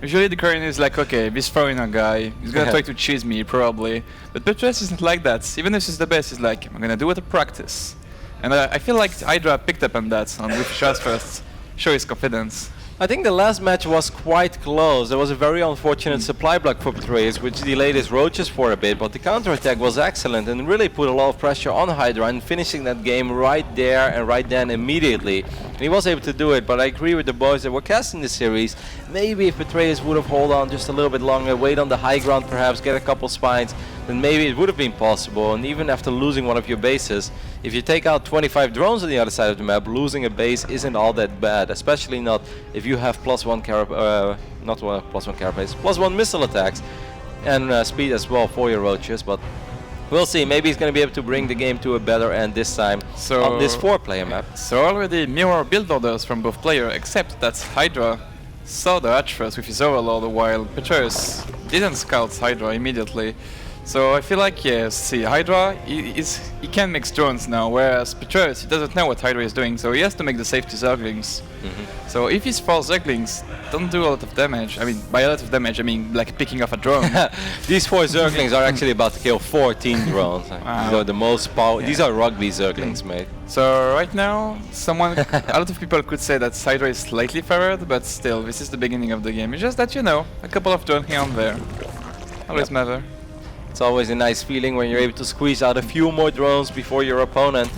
Usually the Korean is like, okay, this foreigner guy, he's gonna try to cheese me probably. But Petraeus isn't like that. Even if he's the best, he's like, I'm gonna do it to practice. And I feel like Hydra picked up on that, on with shots first, show his confidence. I think the last match was quite close. There was a very unfortunate supply block for Petraeus, which delayed his roaches for a bit, but the counterattack was excellent and really put a lot of pressure on Hydra and finishing that game right there and right then immediately. And he was able to do it, but I agree with the boys that were casting this series. Maybe if Petraeus would have held on just a little bit longer, wait on the high ground perhaps, get a couple spines, then maybe it would have been possible. And even after losing one of your bases, if you take out 25 drones on the other side of the map, losing a base isn't all that bad, especially not if you have +1 carapace, +1 missile attacks and speed as well for your roaches. But we'll see, maybe he's going to be able to bring the game to a better end this time on this 4-player map. So already mirror build orders from both players, except that Hydra saw the hatch first with his Overlord, while Petraeus didn't scout Hydra immediately. So I feel like, yes, see, Hydra, he can make drones now, whereas Petraeus, he doesn't know what Hydra is doing, so he has to make the safety Zerglings. So if his 4 Zerglings don't do a lot of damage, I mean, by a lot of damage, I mean like picking off a drone. These 4 Zerglings are actually about to kill 14 drones. Wow. So the most power. Yeah. These are rugby Zerglings, mate. So right now, a lot of people could say that Hydra is slightly favored, but still, this is the beginning of the game. It's just that, you know, a couple of drones here and there. Always matter. It's always a nice feeling when you're able to squeeze out a few more drones before your opponent,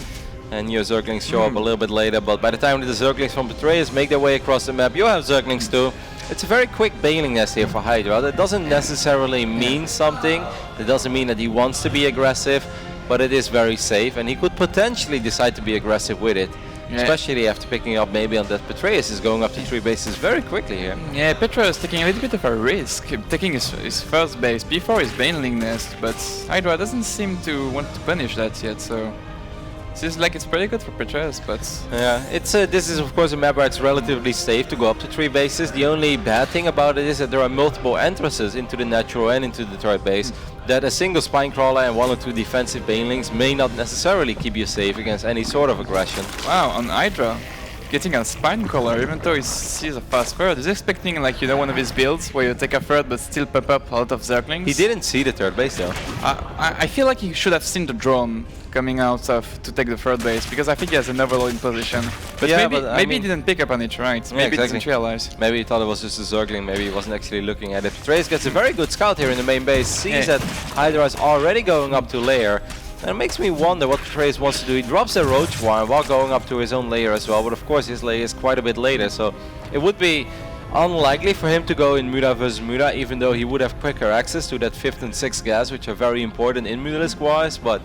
and your Zerglings show up a little bit later. But by the time the Zerglings from Betrayers make their way across the map, you have Zerglings too. It's a very quick bailing nest here for Hydra. That doesn't necessarily mean something. That doesn't mean that he wants to be aggressive, but it is very safe, and he could potentially decide to be aggressive with it. Yeah. Especially after picking up maybe on that Betrayers is going up to 3 bases very quickly here. Yeah, Petra is taking a little bit of a risk, taking his first base before his Baneling nest, but Hydra doesn't seem to want to punish that yet, so it seems like it's pretty good for Betrayers, but... Yeah, this is of course a map where it's relatively safe to go up to 3 bases. The only bad thing about it is that there are multiple entrances into the natural and into the third base, that a single Spinecrawler and 1 or 2 defensive Banelings may not necessarily keep you safe against any sort of aggression. Wow, on Hydra, getting a Spinecrawler, even though he sees a fast third, is he expecting, like, you know, one of his builds where you take a third but still pop up a lot of Zerglings? He didn't see the third base though. I feel like he should have seen the drone coming out of to take the third base, because I think he has an overloading position. But yeah, maybe he didn't pick up on it, right? Yeah, maybe exactly. he didn't realize. Maybe he thought it was just a Zergling, maybe he wasn't actually looking at it. Trace gets a very good scout here in the main base, sees that Hydra is already going up to lair. And it makes me wonder what Trace wants to do. He drops a Roach Warren while going up to his own lair as well, but of course his lair is quite a bit later, so it would be unlikely for him to go in Muda versus Muda, even though he would have quicker access to that 5th and 6th gas, which are very important in Mutalisk-wise, but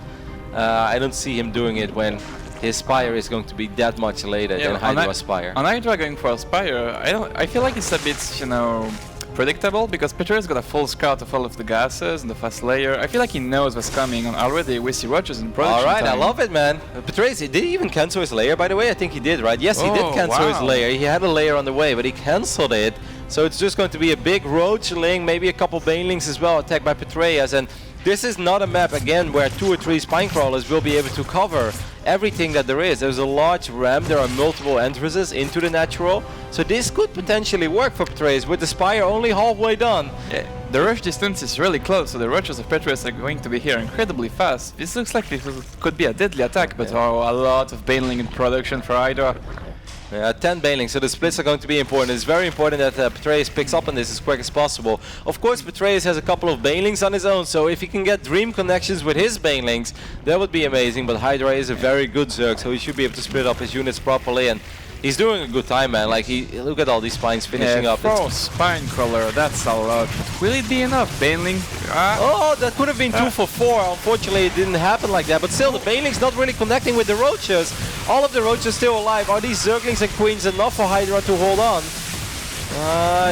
I don't see him doing it when his Spire is going to be that much later than Hydra's Spire. On Hydra going for a Spire, I feel like it's a bit, you know, predictable, because Petra's got a full scout of all of the gases and the fast layer. I feel like he knows what's coming, and already we see Roaches in production. Alright, I love it, man. Petra's, did he even cancel his layer, by the way? I think he did, right? Yes, he did cancel his layer. He had a layer on the way, but he cancelled it. So it's just going to be a big Roachling, maybe a couple Banelings as well, attacked by Petraeus. And this is not a map, again, where 2 or 3 Spinecrawlers will be able to cover everything that there is. There's a large ramp, there are multiple entrances into the natural. So this could potentially work for Petraeus, with the Spire only halfway done. Yeah, the rush distance is really close, so the Roaches of Petraeus are going to be here incredibly fast. This looks like it could be a deadly attack, but a lot of Baneling in production for Hydra. 10 Banelings, so the splits are going to be important. It's very important that Petraeus picks up on this as quick as possible. Of course, Petraeus has a couple of Banelings on his own, so if he can get Dream connections with his Banelings, that would be amazing. But Hydra is a very good Zerg, so he should be able to split up his units properly, and he's doing a good time, man. Like, look at all these spines finishing up. 4 Spinecrawler, that's a lot. But will it be enough, Baneling? Oh, that could have been 2 for 4. Unfortunately, it didn't happen like that. But still, the Baneling's not really connecting with the Roaches. All of the Roaches still alive. Are these Zerglings and Queens enough for Hydra to hold on?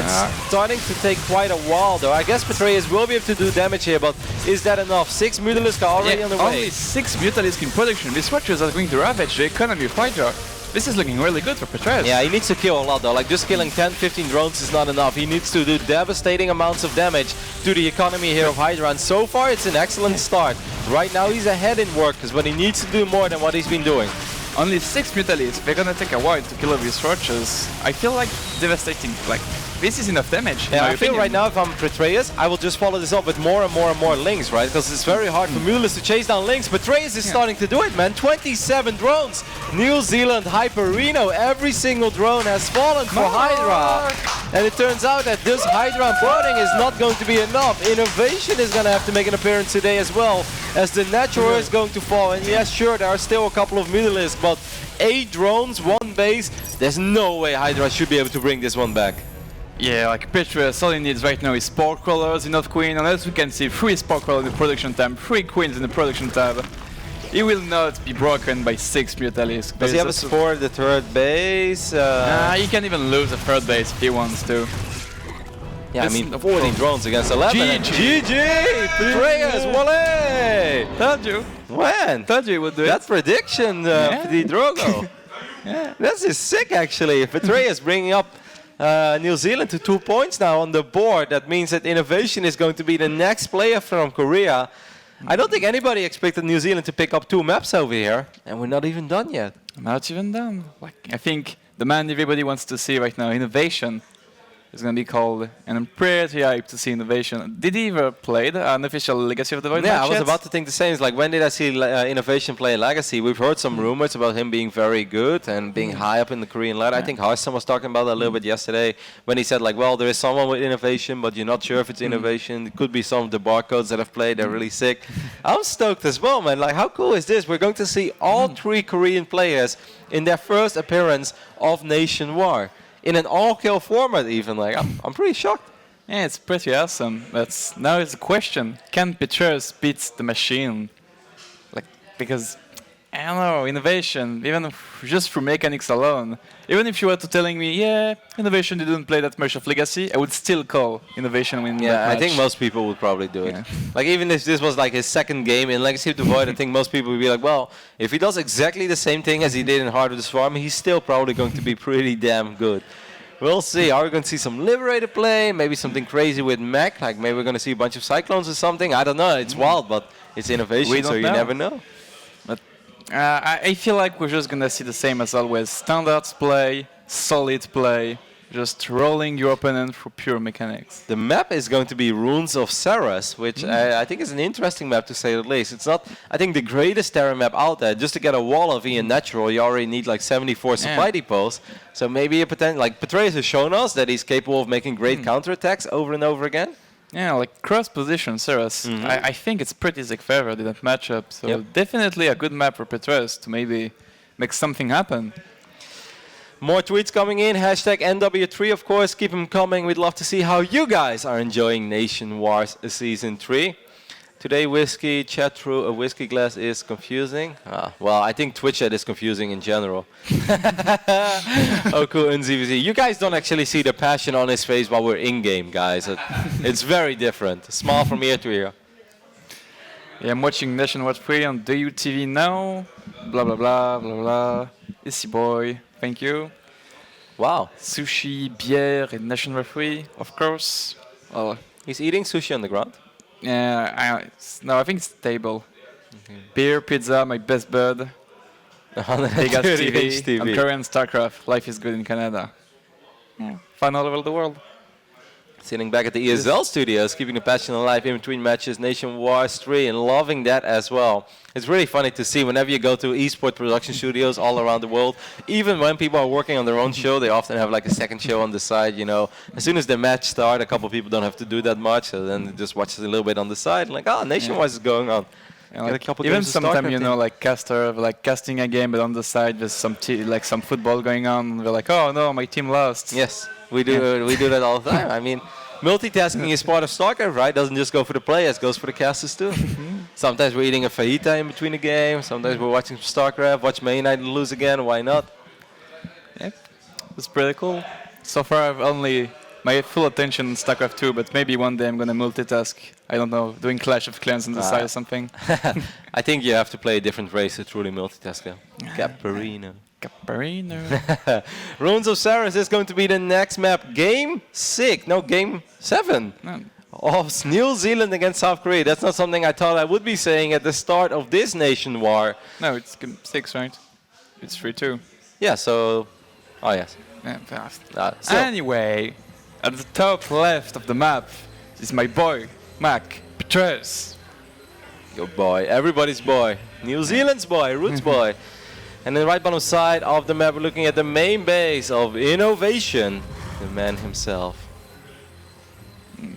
It's starting to take quite a while, though. I guess Petraeus will be able to do damage here, but is that enough? 6 Mutalisk are already on the way. Only 6 Mutalisk in production. These Roaches are going to ravage the economy of Hydra. This is looking really good for Petraeus. Yeah, he needs to kill a lot though. Like, just killing 10, 15 drones is not enough. He needs to do devastating amounts of damage to the economy here of Hydra. And so far, it's an excellent start. Right now, he's ahead in workers, but he needs to do more than what he's been doing. Only 6 Mutalisks. They're gonna take a while to kill all these Roaches. I feel like devastating. Like, this is enough damage. Yeah, I feel right now, if I'm Petraeus, I will just follow this up with more and more and more Lings, right? Because it's very hard for Mutalisk to chase down Lings. Petraeus is starting to do it, man. 27 drones. New Zealand Hyperino. Every single drone has fallen for Hydra. And it turns out that this Hydra boarding is not going to be enough. Innovation is going to have to make an appearance today as well, as the natural is going to fall. And yes, sure, there are still a couple of Mutalisks, but 8 drones, 1 base. There's no way Hydra should be able to bring this one back. Yeah, like Petraeus, all he needs right now is Spore Crawlers, enough Queen, and as we can see, 3 Spore Crawlers in the production tab, 3 Queens in the production tab. He will not be broken by 6 Mutalisks. Does he have a Spore at the third base? He can even lose a third base if he wants to. Yeah, I mean, 14 drones against 11. GG! Petraeus, wale! Told you. When? Told you he would do it. That prediction, the Drogo. Yeah. This is sick, actually. Petraeus bringing up New Zealand to 2 points now on the board. That means that Innovation is going to be the next player from Korea. I don't think anybody expected New Zealand to pick up 2 maps over here, and we're not even done yet. Not even done. Like, I think the man everybody wants to see right now, Innovation. It's going to be called, and I'm pretty hyped to see Innovation. Did he ever play an official Legacy of the Void match Yeah, I was yet? about to think the same. It's like, when did I see Innovation play Legacy? We've heard some rumors about him being very good and being high up in the Korean ladder. I think Harson was talking about that a little bit yesterday when he said, like, well, there is someone with Innovation, but you're not sure if it's Innovation. It could be some of the barcodes that have played. They're really sick. I'm stoked as well, man. Like, how cool is this? We're going to see all 3 Korean players in their first appearance of NationWars. In an all-kill format, even. Like, I'm pretty shocked. Yeah, it's pretty awesome. But now it's a question: can Petrus beat the machine? Like, because I don't know, Innovation, even just through mechanics alone. Even if you were to telling me, yeah, Innovation didn't play that much of Legacy, I would still call Innovation winning that match. I think most people would probably do it. Like, even if this was like his second game in Legacy of the Void, I think most people would be like, well, if he does exactly the same thing as he did in Heart of the Swarm, he's still probably going to be pretty damn good. We'll see. Are we going to see some Liberated play? Maybe something crazy with mech? Like, maybe we're going to see a bunch of Cyclones or something? I don't know. It's wild, but it's Innovation, so you never know. But I feel like we're just going to see the same as always. Standards play, solid play, just rolling your opponent for pure mechanics. The map is going to be Runes of Saras, which I think is an interesting map, to say the least. It's not, I think, the greatest Terran map out there. Just to get a wall of in natural, you already need like 74 supply depots. So maybe a potential, like Petraeus has shown us that he's capable of making great counterattacks over and over again. Yeah, like cross-position Saras. I think it's pretty sick favored in that matchup. So definitely a good map for Petraeus to maybe make something happen. More tweets coming in. Hashtag NW3, of course. Keep them coming. We'd love to see how you guys are enjoying NationWars Season 3. Today, whiskey chat through a whiskey glass is confusing. Well, I think Twitch chat is confusing in general. Oh, cool. NZVZ. You guys don't actually see the passion on his face while we're in-game, guys. It's very different. Smile from ear to ear. Yeah, I'm watching NationWars 3 on DUTV now. Blah, blah, blah, blah, blah. It's your boy. Thank you. Wow. Sushi, beer, and National Free, of course. Oh, he's eating sushi on the ground? Yeah, I think it's table. Beer, pizza, my best bud. Big ass TV. I'm Korean Starcraft. Life is good in Canada. Yeah, fun all over the world. Sitting back at the ESL studios, keeping the passion alive in between matches, NationWars 3, and loving that as well. It's really funny to see whenever you go to esports production studios all around the world, even when people are working on their own show, they often have like a second show on the side, you know. As soon as the match starts, a couple of people don't have to do that much, so then they just watch it a little bit on the side, like, oh, NationWars is going on. Yeah, like even sometimes, you know, like casting a game, but on the side there's some like some football going on, and we're like, oh no, my team lost. Yes, we do. We do that all the time. I mean, multitasking is part of Starcraft, right? Doesn't just go for the players, goes for the casters too. Sometimes we're eating a fajita in between the game. Sometimes we're watching Starcraft, watch Main Knight lose again. Why not? Yep, it's pretty cool. So far, I've only my full attention on Starcraft 2, but maybe one day I'm gonna multitask. I don't know, doing Clash of Clans on the side or something. I think you have to play a different race to truly multitask. Caparino. Caparino. Runes of Saras is going to be the next map. Game 6. No, Game 7. No. Of New Zealand against South Korea. That's not something I thought I would be saying at the start of this nation war. No, it's Game 6, right? It's 3-2. Yeah, so... Oh, yes. Yeah, fast. So anyway, at the top left of the map is my boy, Mac Petrus. Your boy. Everybody's boy. New Zealand's boy. Roots boy. And then right bottom side of the map, we're looking at the main base of Innovation. The man himself.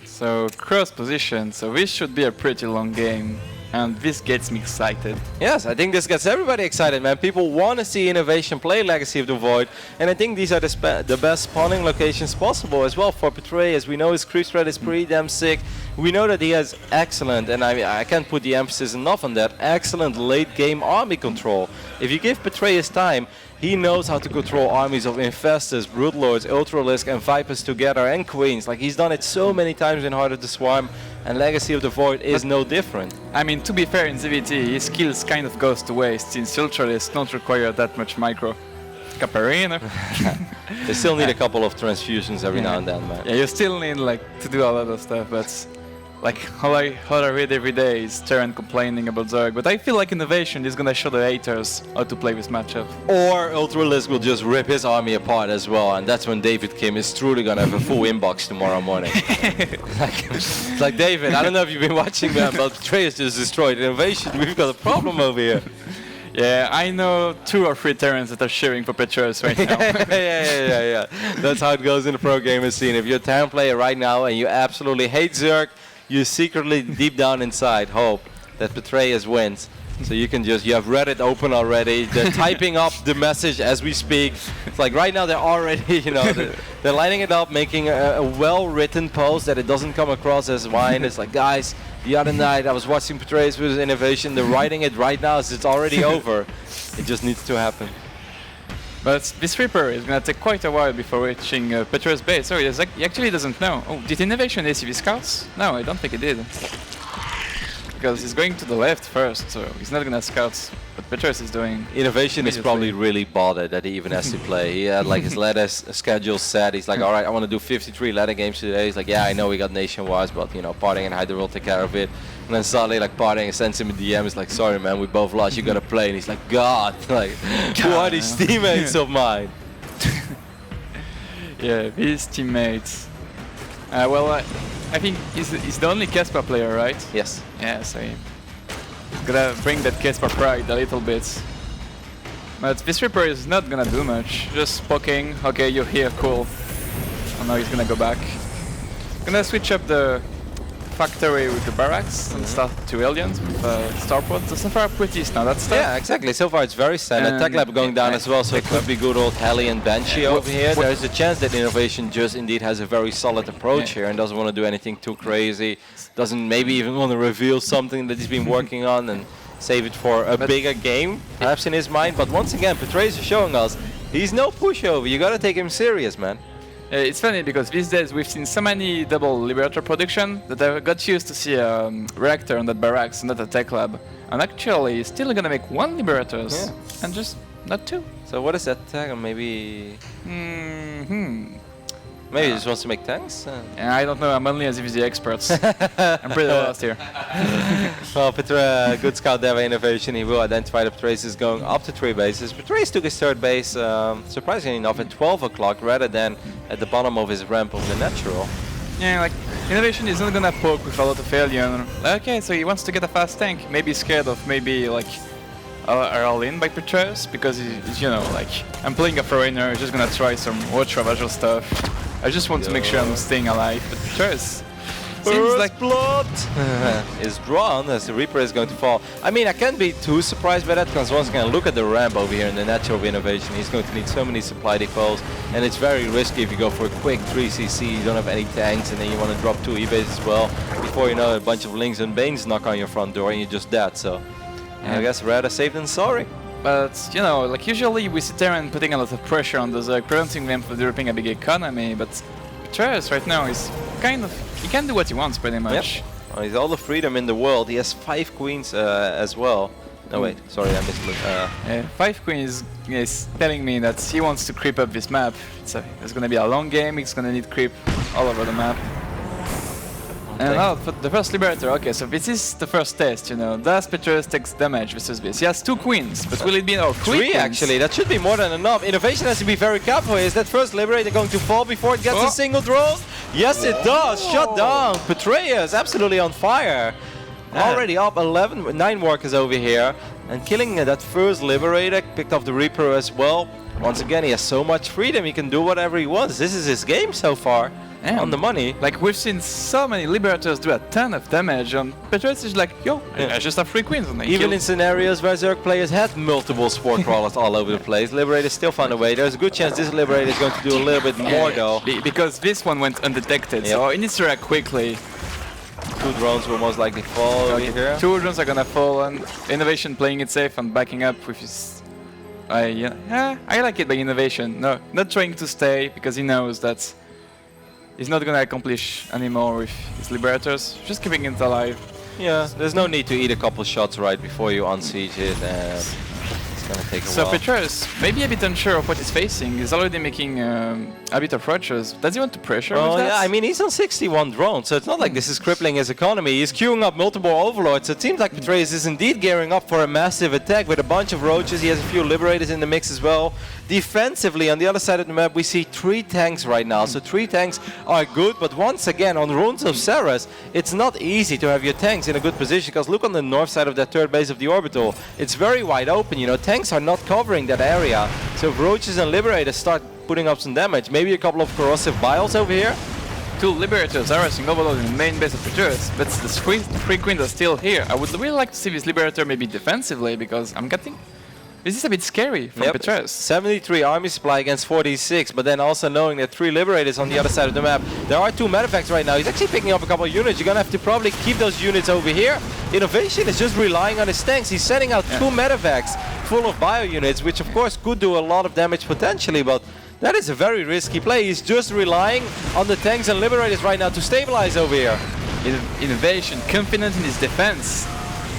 So, cross position. So this should be a pretty long game. And this gets me excited. Yes, I think this gets everybody excited, man. People want to see Innovation play Legacy of the Void. And I think these are the best spawning locations possible as well for Petraeus. We know his creep threat is pretty damn sick. We know that he has excellent, and I can't put the emphasis enough on that, excellent late game army control. If you give Petraeus time, he knows how to control armies of Infestors, Broodlords, Ultralisk and Vipers together, and Queens. Like, he's done it so many times in Heart of the Swarm, and Legacy of the Void is no different. I mean, to be fair, in ZVT, his skills kind of goes to waste, since Ultralisk don't require that much micro. Caparino. They still need a couple of transfusions every now and then, man. Yeah, you still need like to do a lot of stuff, but like all I read every day is Terran complaining about Zerg, but I feel like Innovation is gonna show the haters how to play this matchup. Or Ultralisk will just rip his army apart as well, and that's when David Kim is truly gonna have a full inbox tomorrow morning. It's like David, I don't know if you've been watching, man, but Betrayers just destroyed Innovation. We've got a problem over here. Yeah, I know 2 or 3 Terrans that are cheering for Betrayers right now. yeah. That's how it goes in the pro gamer scene. If you're a Terran player right now and you absolutely hate Zerg, you secretly, deep down inside, hope that Betrayers wins. So you can just, you have Reddit open already. They're typing up the message as we speak. It's like right now they're already, they're lining it up, making a well-written post that it doesn't come across as whine. It's like, guys, the other night I was watching Betrayers vs Innovation. They're writing it right now as it's already over. It just needs to happen. But this Reaper is gonna take quite a while before reaching Betrayer's base. So he actually doesn't know. Oh, did Innovation ACV scouts? No, I don't think he did. Because he's going to the left first, so he's not gonna scout what Betrayers is doing. Innovation is probably really bothered that he even has to play. He had like his ladder schedule set. He's like, all right, I want to do 53 ladder games today. He's like, yeah, I know we got NationWars, but Parting and Hydra will take care of it. And then suddenly, like, Parting sends him a DM. He's like, sorry, man, we both lost. You gotta play. And he's like, God, like, who are these teammates of mine? Yeah, these teammates. I think he's the only Kesper player, right? Yes. Yeah, so he's gonna bring that Kesper pride a little bit. But this Reaper is not gonna do much. Just poking. Okay, you're here, cool. And now he's gonna go back. Gonna switch up the factory with the barracks and start 2 aliens with starports. So far pretty standard stuff. Yeah, exactly. So far it's very standard. Tech Lab going down as well, so it could be good old Heli and Banshee over here. There's a chance that Innovation just indeed has a very solid approach here and doesn't want to do anything too crazy. Doesn't maybe even want to reveal something that he's been working on and save it for a bigger game, perhaps in his mind. But once again, Betrayers is showing us he's no pushover. You gotta take him serious, man. It's funny because these days we've seen so many double Liberator production that I got used to see a reactor on that barracks, not a tech lab. And actually, he's still gonna make 1 Liberators and just not 2. So what is that tag? Or maybe maybe he just wants to make tanks? Yeah, I don't know, I'm only as if he's the experts. I'm pretty lost here. Well, Petra, good scout there by Innovation. He will identify the Betrayers going up to 3 bases. Betrayers took his 3rd base, surprisingly enough, at 12 o'clock rather than at the bottom of his ramp of the natural. Yeah, like, Innovation is not gonna poke with a lot of alien. Okay, so he wants to get a fast tank. Maybe scared of maybe, like, are all in by Betrayers because he's, like, I'm playing a foreigner, he's just gonna try some ultra visual stuff. I just want to make sure I'm staying alive, but Betrayers seems like blood is drawn as the Reaper is going to fall. I mean, I can't be too surprised by that because once again, look at the ramp over here in the natural of Innovation. He's going to need so many supply depots, and it's very risky if you go for a quick 3cc, you don't have any tanks, and then you want to drop 2 E-bases as well. Before you know, a bunch of Lings and Banes knock on your front door and you're just dead, so I guess rather safe than sorry. But, like usually we sit there and putting a lot of pressure on the Zerg, preventing them from developing a big economy, but Betrayers right now is he can do what he wants pretty much. Yep. Well, he's all the freedom in the world. He has 5 queens as well. No wait, sorry, I missed 5 queens is telling me that he wants to creep up this map. It's gonna be a long game, it's gonna need creep all over the map. And now for the first Liberator, okay, so this is the first test, Does Betrayers takes damage versus this? He has 2 queens, but will it be 3 actually? That should be more than enough. Innovation has to be very careful. Is that first Liberator going to fall before it gets a single drone? Yes, it does. Shut down. Betrayers absolutely on fire. Already up 9 workers over here. And killing that first Liberator, picked off the Reaper as well. Once again, he has so much freedom. He can do whatever he wants. This is his game so far. On the money. Like, we've seen so many Liberators do a ton of damage, and Betrayers is like, yo, I just have 3 queens. And even in scenarios where Zerg players had multiple sport crawlers all over the place, Liberators still found a way. There's a good chance this Liberator is going to do a little bit more though. Because this one went undetected, so he needs to react quickly. 2 drones will most likely fall over here. 2 drones are gonna fall, and Innovation playing it safe and backing up with his... I like it by Innovation. No, not trying to stay, because he knows that he's not gonna accomplish anymore with his Liberators, just keeping it alive. Yeah, there's no need to eat a couple shots right before you unsiege it. It's going to take a So while. Petrus, maybe a bit unsure of what he's facing. He's already making a bit of ruptures. Does he want to pressure Well, with that? yeah, I mean, he's on 61 drones, so it's not like this is crippling his economy. He's queuing up multiple overlords, so it seems like Petraeus is indeed gearing up for a massive attack with a bunch of roaches. He has a few liberators in the mix as well. Defensively, on the other side of the map, we see 3 tanks right now. So 3 tanks are good, but once again, on Runes of Ceres, it's not easy to have your tanks in a good position, because look on the north side of that third base of the orbital. It's very wide open, you know, tanks are not covering that area. So if roaches and liberators start putting up some damage, maybe a couple of corrosive biles over here. 2 Liberators are rushing overload in the main base of Petrus, but the 3 Queens are still here. I would really like to see this Liberator maybe defensively, because I'm getting... This is a bit scary from Petrus. 73 army supply against 46, but then also knowing that 3 liberators on the other side of the map. There are 2 medevacts right now. He's actually picking up a couple of units. You're gonna have to probably keep those units over here. Innovation is just relying on his tanks. He's sending out 2 medevacts full of bio units, which of course could do a lot of damage potentially, but that is a very risky play. He's just relying on the tanks and liberators right now to stabilize over here. Innovation, confident in his defense.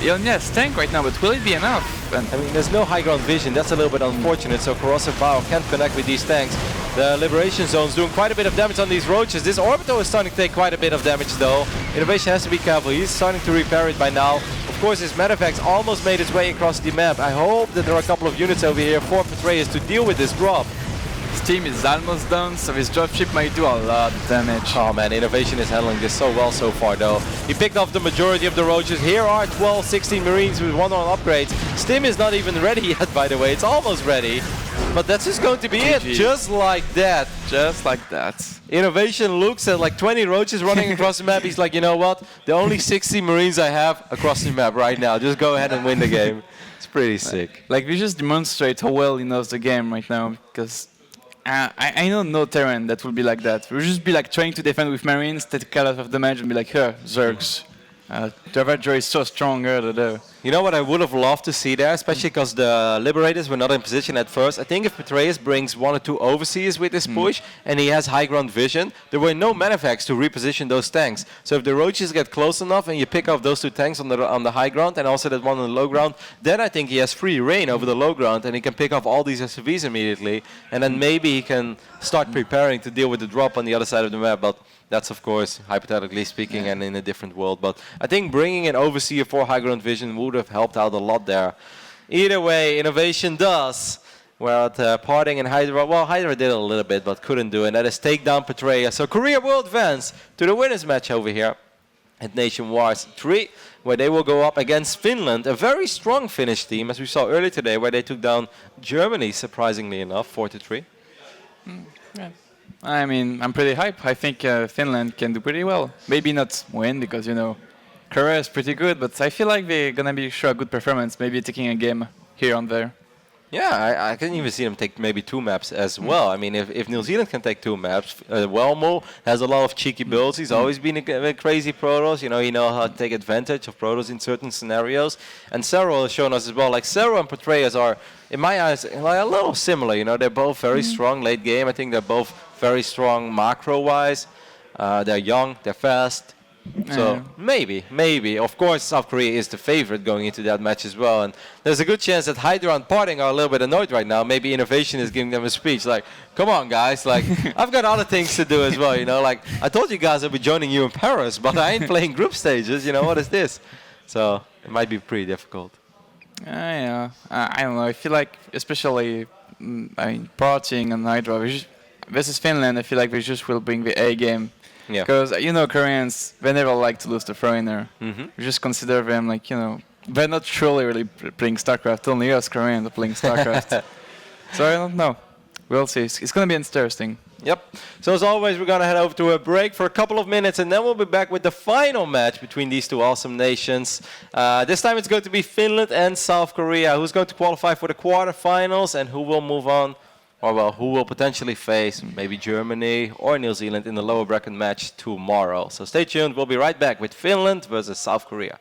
He only has tank right now, but will it be enough? And I mean, there's no high ground vision. That's a little bit unfortunate, so Corrosive Bio can't connect with these tanks. The Liberation Zone's doing quite a bit of damage on these roaches. This Orbital is starting to take quite a bit of damage though. Innovation has to be careful. He's starting to repair it by now. Of course, his Medevacs almost made its way across the map. I hope that there are a couple of units over here for Petraeus to deal with this drop. his team is almost done, so his dropship might do a lot of damage. Oh man, Innovation is handling this so well so far though. He picked off the majority of the roaches. Here are 12, 16 Marines with 1 on upgrades. Stim is not even ready yet, by the way. It's almost ready. But that's just going to be it. Just like that. Just like that. Innovation looks at like 20 roaches running across the map. He's like, you know what? The only 60 Marines I have across the map right now. Just go ahead and win the game. It's pretty sick. Like, we just demonstrate how well he knows the game right now, because I don't know terrain that will be like that. We'll just be like trying to defend with Marines, take a lot of damage and be like, here, Zergs. The Avenger is so strong. You know what I would have loved to see there, especially because the Liberators were not in position at first. I think if Petraeus brings 1 or 2 Overseers with this push and he has high ground vision, there were no Medevacs to reposition those tanks. So if the Roaches get close enough and you pick off those 2 tanks on the high ground and also that one on the low ground, then I think he has free reign over the low ground and he can pick off all these SUVs immediately. And then maybe he can start preparing to deal with the drop on the other side of the map. But that's, of course, hypothetically speaking and in a different world. But I think bringing an Overseer for high ground vision would have helped out a lot there. Either way, Innovation does. Where at Parting and Hydra, well, Hydra did a little bit, but couldn't do it. And that is take down Petraeus. So Korea will advance to the winners match over here at NationWars 3, where they will go up against Finland, a very strong Finnish team, as we saw earlier today, where they took down Germany, surprisingly enough, 4-3. Yeah. I mean, I'm pretty hyped. I think Finland can do pretty well. Maybe not win, because, you know, Korea is pretty good, but I feel like they're going to show a good performance, maybe taking a game here and there. Yeah, I can even see them take maybe 2 maps as well. I mean, if New Zealand can take 2 maps, Welmo has a lot of cheeky builds. He's always been a crazy Protoss. You know, he knows how to take advantage of Protoss in certain scenarios. And Cerro has shown us as well. Like, Cerro and Petraeus are, in my eyes, like a little similar. You know, they're both very strong late game. I think they're both very strong macro-wise. They're young, they're fast. So maybe. Of course, South Korea is the favorite going into that match as well. And there's a good chance that Hydra and Parting are a little bit annoyed right now. Maybe Innovation is giving them a speech like, come on, guys. Like, I've got other things to do as well, you know. Like, I told you guys I'll be joining you in Paris, but I ain't playing group stages. You know, what is this? So it might be pretty difficult. Yeah, I don't know. I feel like, especially, Parting and Hydra, versus Finland, I feel like we just will bring the A game. Yeah. Because, you know, Koreans, they never like to lose to foreigner. We just consider them like, you know, they're not truly really playing Starcraft. Only us Koreans are playing Starcraft. So I don't know. We'll see. It's going to be interesting. Yep. So as always, we're going to head over to a break for a couple of minutes, and then we'll be back with the final match between these 2 awesome nations. This time it's going to be Finland and South Korea. Who's going to qualify for the quarterfinals and who will move on? Or, well, who will potentially face maybe Germany or New Zealand in the lower bracket match tomorrow. So stay tuned. We'll be right back with Finland versus South Korea.